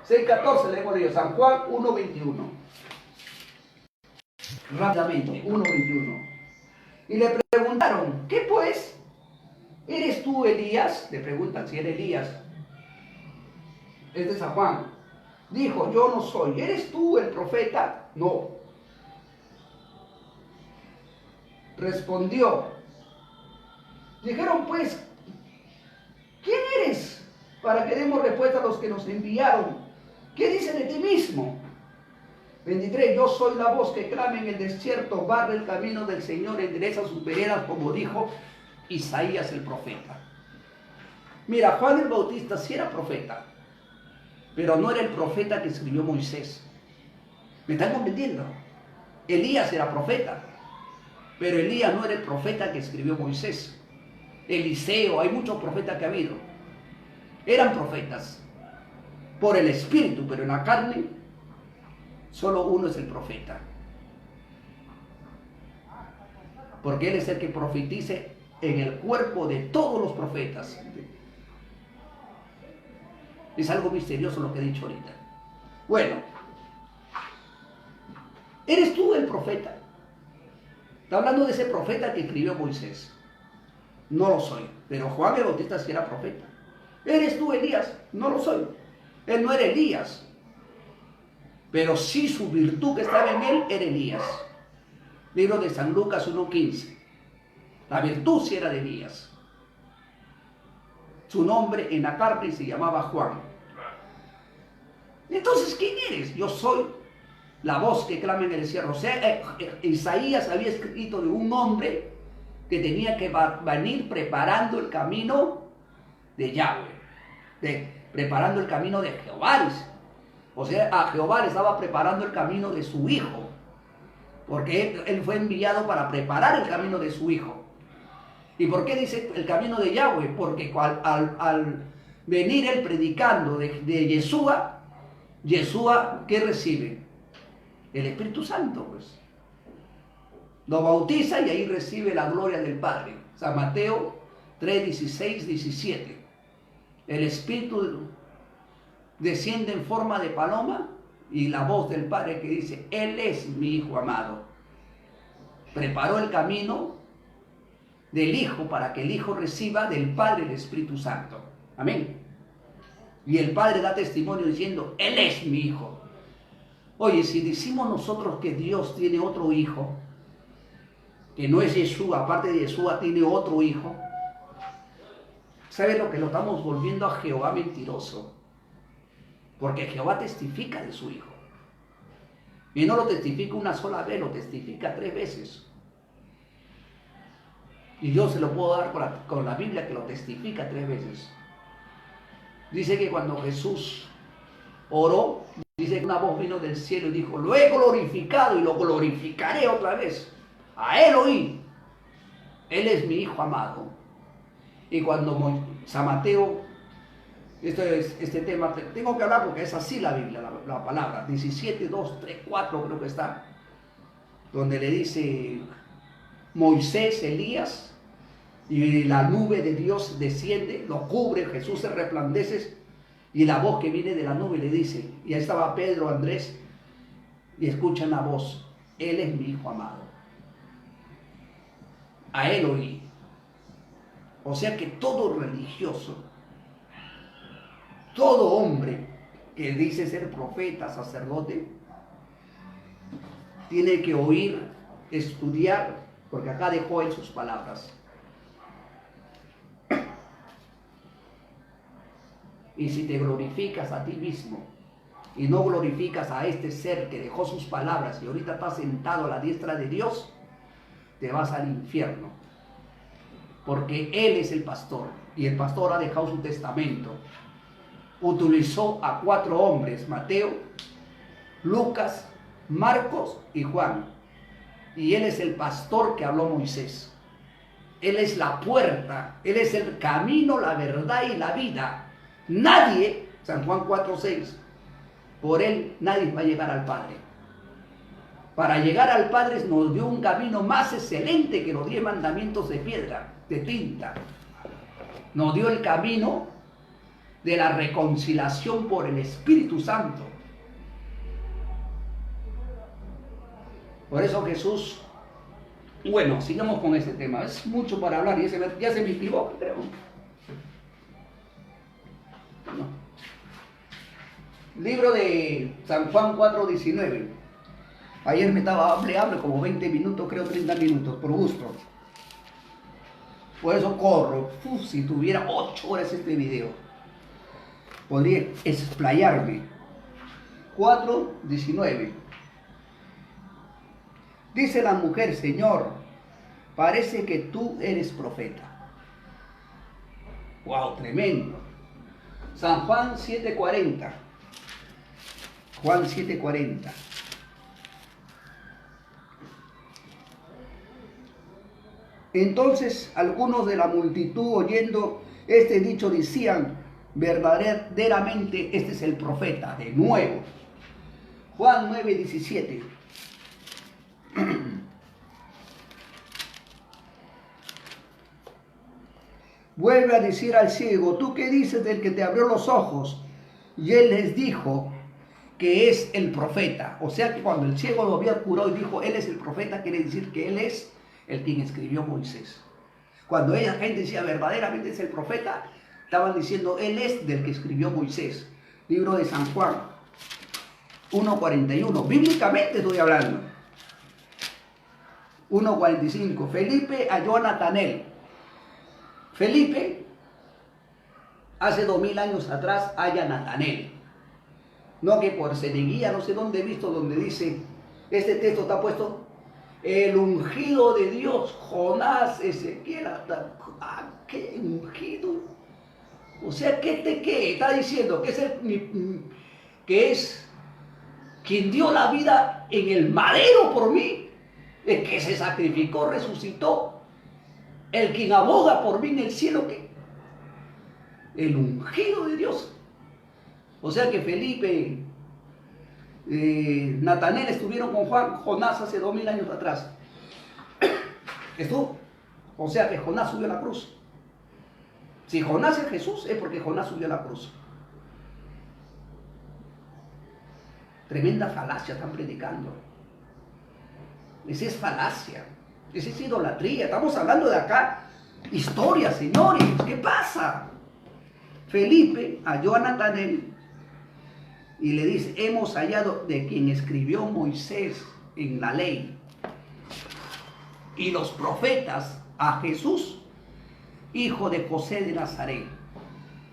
6:14, le hemos leído. San Juan 1:21. Rápidamente, 1:21. Y le preguntaron, ¿qué pues? ¿Eres tú Elías? Le preguntan si era Elías. Es de San Juan. Dijo, yo no soy. ¿Eres tú el profeta? No. Respondió. Dijeron pues, ¿quién eres? Para que demos respuesta a los que nos enviaron. ¿Qué dice de ti mismo? 23. Yo soy la voz que clama en el desierto, barre el camino del Señor, endereza sus veredas, como dijo Isaías el profeta. Mira, Juan el Bautista sí era profeta, pero no era el profeta que escribió Moisés. ¿Me están comprendiendo? Elías era profeta, pero Elías no era el profeta que escribió Moisés. Eliseo, hay muchos profetas que ha habido. Eran profetas por el Espíritu, pero en la carne solo uno es el profeta. Porque Él es el que profetice en el cuerpo de todos los profetas. Es algo misterioso lo que he dicho ahorita. Bueno, ¿eres tú el profeta? Está hablando de ese profeta que escribió Moisés. No lo soy, pero Juan el Bautista sí era profeta. ¿Eres tú Elías? No lo soy. Él no era Elías, pero sí su virtud que estaba en él era Elías. Libro de San Lucas 1:15. La virtud sí era de Elías. Su nombre en la carne se llamaba Juan. Entonces, ¿quién eres? Yo soy la voz que clama en el desierto. O sea, Isaías había escrito de un hombre que tenía que venir preparando el camino de Yahweh, preparando el camino de Jehová. O sea, a Jehová le estaba preparando el camino de su hijo, porque él fue enviado para preparar el camino de su hijo. ¿Y por qué dice el camino de Yahweh? Porque al venir él predicando de Yeshua, ¿qué recibe? El Espíritu Santo, pues. Lo bautiza y ahí recibe la gloria del Padre. San Mateo 3:16-17. El Espíritu desciende en forma de paloma y la voz del Padre que dice, Él es mi Hijo amado. Preparó el camino del Hijo para que el Hijo reciba del Padre el Espíritu Santo. Amén. Y el Padre da testimonio diciendo, Él es mi Hijo. Oye, si decimos nosotros que Dios tiene otro Hijo, que no es Yeshua, aparte de Yeshua tiene otro hijo, ¿sabe lo que lo estamos volviendo a Jehová mentiroso? Porque Jehová testifica de su hijo. Y no lo testifica una sola vez, lo testifica 3 veces. Y yo se lo puedo dar con la Biblia que lo testifica 3 veces. Dice que cuando Jesús oró, dice que una voz vino del cielo y dijo, lo he glorificado y lo glorificaré otra vez. A Él oí. Él es mi Hijo amado. Y cuando San Mateo, este tema, tengo que hablar porque es así la Biblia, la palabra, 17, 2, 3, 4 creo que está, donde le dice Moisés, Elías, y la nube de Dios desciende, lo cubre, Jesús se resplandece, y la voz que viene de la nube le dice, y ahí estaba Pedro, Andrés, y escuchan la voz, Él es mi Hijo amado. A Él oí. O sea que todo religioso, todo hombre que dice ser profeta, sacerdote, tiene que oír, estudiar, porque acá dejó Él sus palabras. Y si te glorificas a ti mismo y no glorificas a este ser que dejó sus palabras y ahorita está sentado a la diestra de Dios, te vas al infierno. Porque Él es el pastor y el pastor ha dejado su testamento. Utilizó a 4 hombres, Mateo, Lucas, Marcos y Juan. Y Él es el pastor que habló Moisés. Él es la puerta, Él es el camino, la verdad y la vida. Nadie, San Juan 4:6, por Él nadie va a llegar al Padre. Para llegar al Padre nos dio un camino más excelente que los 10 mandamientos de piedra, de tinta. Nos dio el camino de la reconciliación por el Espíritu Santo. Por eso Jesús, bueno, sigamos con este tema. Es mucho para hablar y ya se me equivocó, creo. No. Libro de San Juan 4:19. Ayer me estaba hable como 20 minutos, creo 30 minutos, por gusto. Por eso corro. Si tuviera 8 horas este video, podría explayarme. 4:19. Dice la mujer: Señor, parece que tú eres profeta. Wow, tremendo. San Juan 7:40. Juan 7:40. Entonces algunos de la multitud, oyendo este dicho, decían: verdaderamente este es el profeta. De nuevo, Juan 9:17. Vuelve a decir al ciego: ¿tú qué dices del que te abrió los ojos? Y él les dijo que es el profeta. O sea que cuando el ciego lo había curado y dijo: él es el profeta, quiere decir que él es el quien escribió Moisés. Cuando ella gente decía verdaderamente es el profeta, estaban diciendo él es del que escribió Moisés. Libro de San Juan 1:41. Bíblicamente estoy hablando. 1:45. Felipe halló a Natanael. Felipe, hace 2000 años atrás, halla a Natanael. No que por Seneguía, no sé dónde he visto, donde dice, este texto está puesto, el ungido de Dios, Jonás, Ezequiel, ¿qué ungido? O sea, ¿qué está diciendo? Que es quien dio la vida en el madero por mí, el que se sacrificó, resucitó, el quien aboga por mí en el cielo, ¿qué? El ungido de Dios. O sea que Felipe, Natanael estuvieron con Jonás hace 2000 años atrás. Estuvo. O sea que Jonás subió a la cruz. Si Jonás es Jesús, es porque Jonás subió a la cruz. Tremenda falacia están predicando. Esa es falacia. Esa es idolatría. Estamos hablando de acá historia, señores. ¿Qué pasa? Felipe halló a Natanael y le dice: hemos hallado de quien escribió Moisés en la ley y los profetas, a Jesús, hijo de José de Nazaret.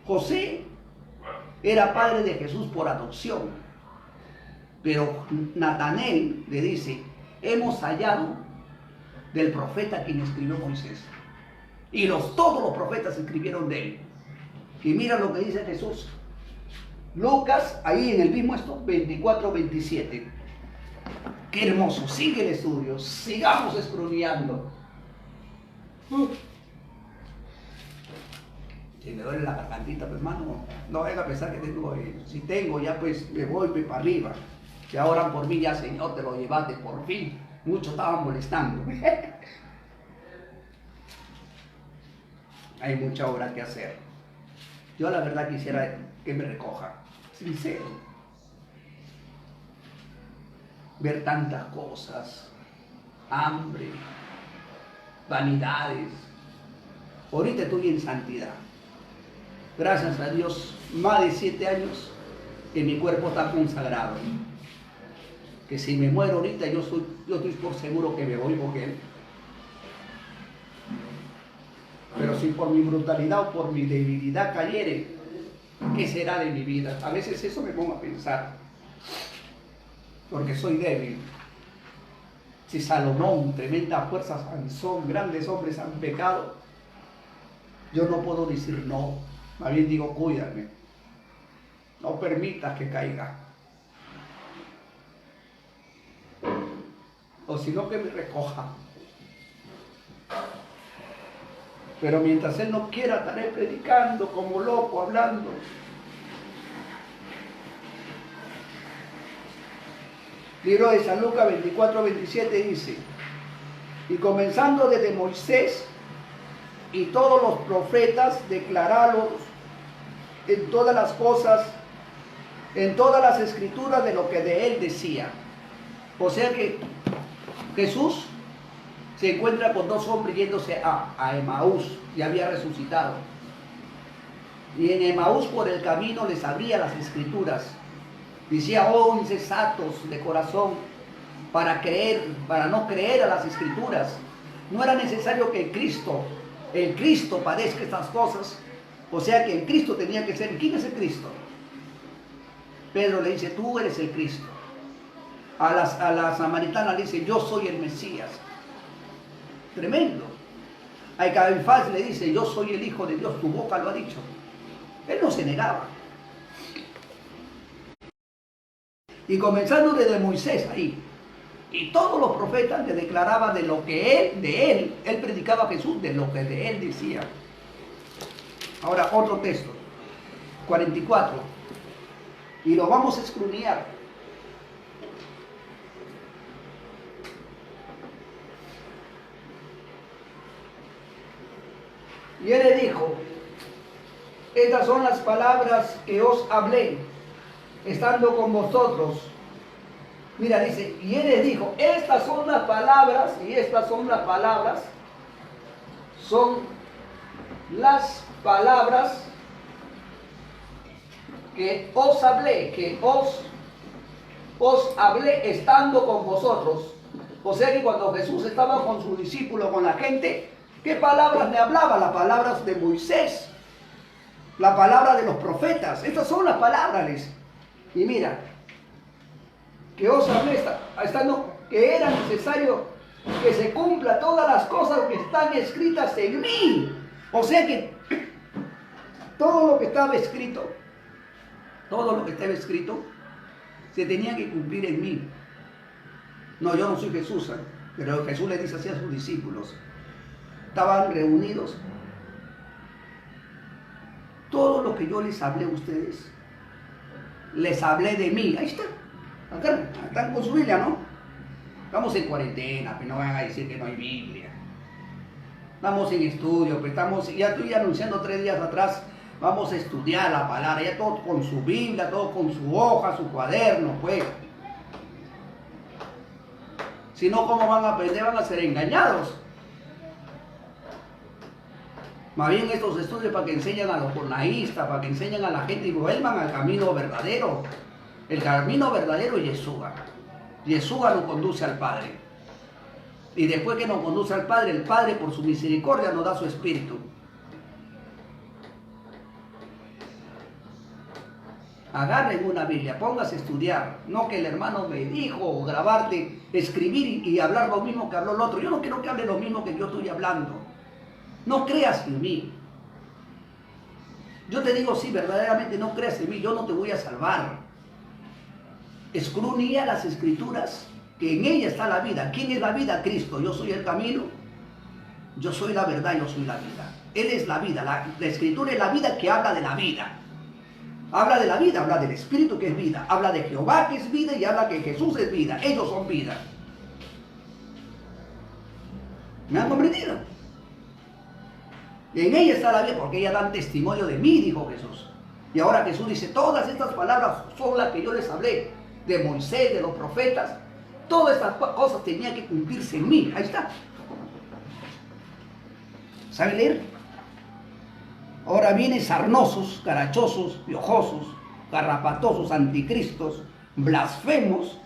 José era padre de Jesús por adopción, pero Natanael le dice: hemos hallado del profeta quien escribió Moisés. Y todos los profetas escribieron de él. Y mira lo que dice Jesús. Lucas, ahí en el mismo esto, 24:27. Qué hermoso, sigue el estudio, sigamos escudriñando. Si me duele la gargantita, pues hermano, no venga a pensar que tengo, si tengo ya pues me voy para arriba. Si oran por mí ya, Señor, te lo llevaste por fin. Muchos estaban molestando. Hay mucha obra que hacer. Yo la verdad quisiera que me recoja, sincero. Ver tantas cosas, hambre, vanidades. Ahorita estoy en santidad. Gracias a Dios, más de 7 años que mi cuerpo está consagrado. Que si me muero ahorita, yo estoy por seguro que me voy con Él. Pero si por mi brutalidad o por mi debilidad cayere, ¿qué será de mi vida? A veces eso me pongo a pensar, porque soy débil. si Salomón, tremenda fuerza, Sansón, grandes hombres han pecado, yo no puedo decir no. Más bien digo, cuídame. No permitas que caiga. O si no, que me recoja. Pero mientras él no quiera, estaré predicando como loco, hablando. Libro de San Lucas 24-27 dice: y comenzando desde Moisés y todos los profetas, declarados en todas las cosas, en todas las escrituras, de lo que de él decía. O sea que Jesús se encuentra con dos hombres yéndose a Emaús, y había resucitado. Y en Emaús por el camino les abría las escrituras. Decía: oh insensatos de corazón, para no creer a las escrituras. No era necesario que el Cristo padezca estas cosas. O sea que el Cristo tenía que ser. ¿Quién es el Cristo? Pedro le dice: tú eres el Cristo. A la samaritana le dice: yo soy el Mesías. Tremendo. A Caifás le dice: yo soy el Hijo de Dios, tu boca lo ha dicho. Él no se negaba. Y comenzando desde Moisés ahí, y todos los profetas le declaraban de lo que él predicaba a Jesús, de lo que de él decía. Ahora otro texto, 44, y lo vamos a escudriñar. Y él le dijo: estas son las palabras que os hablé, estando con vosotros. Mira, dice, y él les dijo: estas son las palabras, y estas son las palabras, son las palabras que os hablé, os hablé estando con vosotros. O sea que cuando Jesús estaba con sus discípulos, con la gente, ¿qué palabras le hablaba? Las palabras de Moisés, la palabra de los profetas. Estas son las palabras. Y mira, que os hablé estando, que era necesario que se cumpla todas las cosas que están escritas en mí. O sea que todo lo que estaba escrito, se tenía que cumplir en mí. No, yo no soy Jesús, pero Jesús le dice así a sus discípulos. Estaban reunidos. Todo lo que yo les hablé a ustedes, les hablé de mí. Ahí está. Acá están con su Biblia, ¿no? Estamos en cuarentena, pero no van a decir que no hay Biblia. Estamos en estudio, pues ya estoy anunciando 3 días atrás, vamos a estudiar la palabra, ya todos con su Biblia, todos con su hoja, su cuaderno, pues. Si no, ¿cómo van a aprender? Van a ser engañados. Más bien estos estudios para que enseñen a los jornalistas, para que enseñen a la gente y vuelvan al camino verdadero. El camino verdadero es Yeshua. Yeshua nos conduce al Padre. Y después que nos conduce al Padre, el Padre por su misericordia nos da su Espíritu. Agarren una Biblia, póngase a estudiar. No que el hermano me dijo grabarte, escribir y hablar lo mismo que habló el otro. Yo no quiero que hable lo mismo que yo estoy hablando. No creas en mí. Yo te digo, sí, verdaderamente no creas en mí, yo no te voy a salvar. Escudriña las escrituras, que en ella está la vida. ¿Quién es la vida? Cristo. Yo soy el camino, yo soy la verdad, yo soy la vida. Él es la vida. La escritura es la vida que habla de la vida. Habla de la vida, habla del Espíritu que es vida. Habla de Jehová que es vida y habla que Jesús es vida. Ellos son vida. ¿Me han comprendido? En ella está la vida, porque ella dan testimonio de mí, dijo Jesús. Y ahora Jesús dice: todas estas palabras son las que yo les hablé, de Moisés, de los profetas. Todas estas cosas tenían que cumplirse en mí. Ahí está. ¿Sabe leer? Ahora vienen sarnosos, carachosos, piojosos, garrapatosos, anticristos, blasfemos,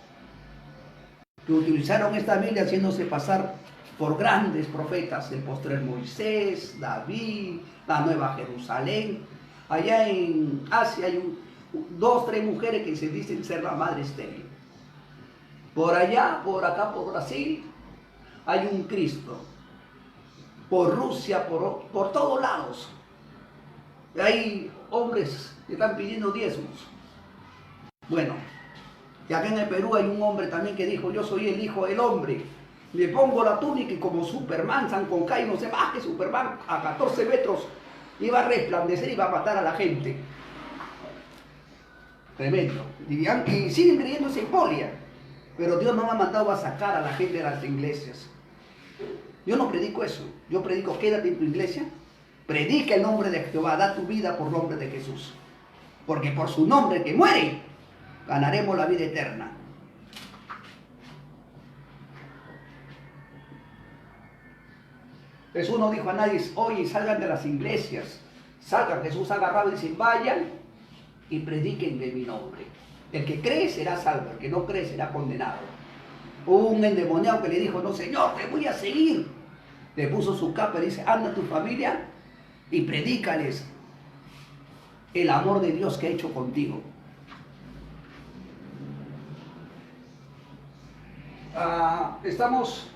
que utilizaron esta Biblia haciéndose pasar por grandes profetas, el postrer Moisés, David, la Nueva Jerusalén. Allá en Asia hay 2, 3 mujeres que se dicen ser la madre estéril. Por allá, por acá, por Brasil, hay un Cristo. Por Rusia, por todos lados. Hay hombres que están pidiendo diezmos. Bueno, y acá en el Perú hay un hombre también que dijo, yo soy el hijo del hombre. Me pongo la túnica y como Superman, San Concay, no sé más que Superman, a 14 metros, iba a resplandecer y iba a matar a la gente. Tremendo. Y siguen creyendo esa empolia. Pero Dios no me ha mandado a sacar a la gente de las iglesias. Yo no predico eso. Yo predico, quédate en tu iglesia, predica el nombre de Jehová, da tu vida por nombre de Jesús. Porque por su nombre que muere, ganaremos la vida eterna. Jesús no dijo a nadie, oye, salgan de las iglesias. Salgan, Jesús agarrado y dice, vayan y prediquen de mi nombre. El que cree será salvo, el que no cree será condenado. Hubo un endemoniado que le dijo, no Señor, te voy a seguir. Le puso su capa y dice, anda a tu familia y predícales el amor de Dios que ha hecho contigo. Estamos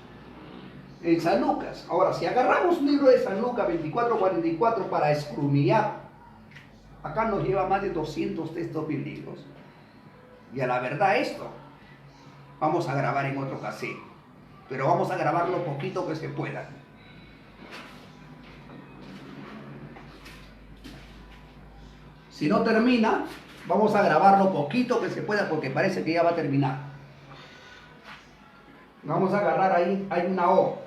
en San Lucas. Ahora, si agarramos un libro de San Lucas 24:44 para escudriñar, acá nos lleva más de 200 textos bíblicos. Y a la verdad esto vamos a grabar en otro cassette, pero vamos a grabar lo poquito que se pueda. Si no termina, vamos a grabar lo poquito que se pueda porque parece que ya va a terminar. Vamos a agarrar ahí, hay una O,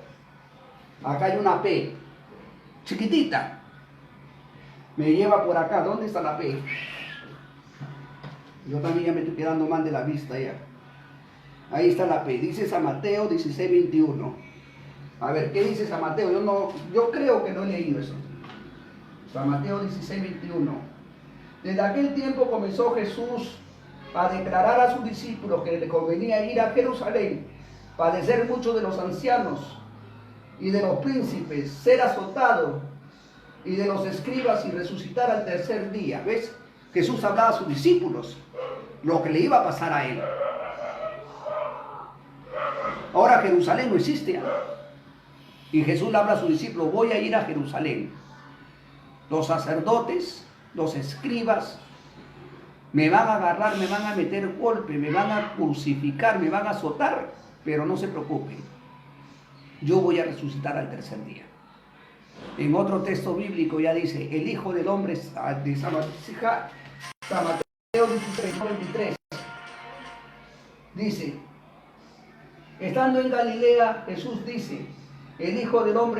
acá hay una P, chiquitita. Me lleva por acá, ¿dónde está la P? Yo también ya me estoy quedando mal de la vista ya. Ahí está la P, dice San Mateo 16:21. A ver, ¿qué dice San Mateo? Yo creo que no he leído eso. San Mateo 16:21. Desde aquel tiempo comenzó Jesús a declarar a sus discípulos que le convenía ir a Jerusalén, padecer mucho de los ancianos y de los príncipes, ser azotado y de los escribas y resucitar al tercer día. ¿Ves? Jesús hablaba a sus discípulos lo que le iba a pasar a él. Ahora Jerusalén no existe. Y Jesús le habla a sus discípulos, voy a ir a Jerusalén. Los sacerdotes, los escribas, me van a agarrar, me van a meter golpe, me van a crucificar, me van a azotar, pero no se preocupen. Yo voy a resucitar al tercer día. En otro texto bíblico ya dice, el Hijo del Hombre de San Mateo 16:23. Dice, estando en Galilea, Jesús dice, el Hijo del Hombre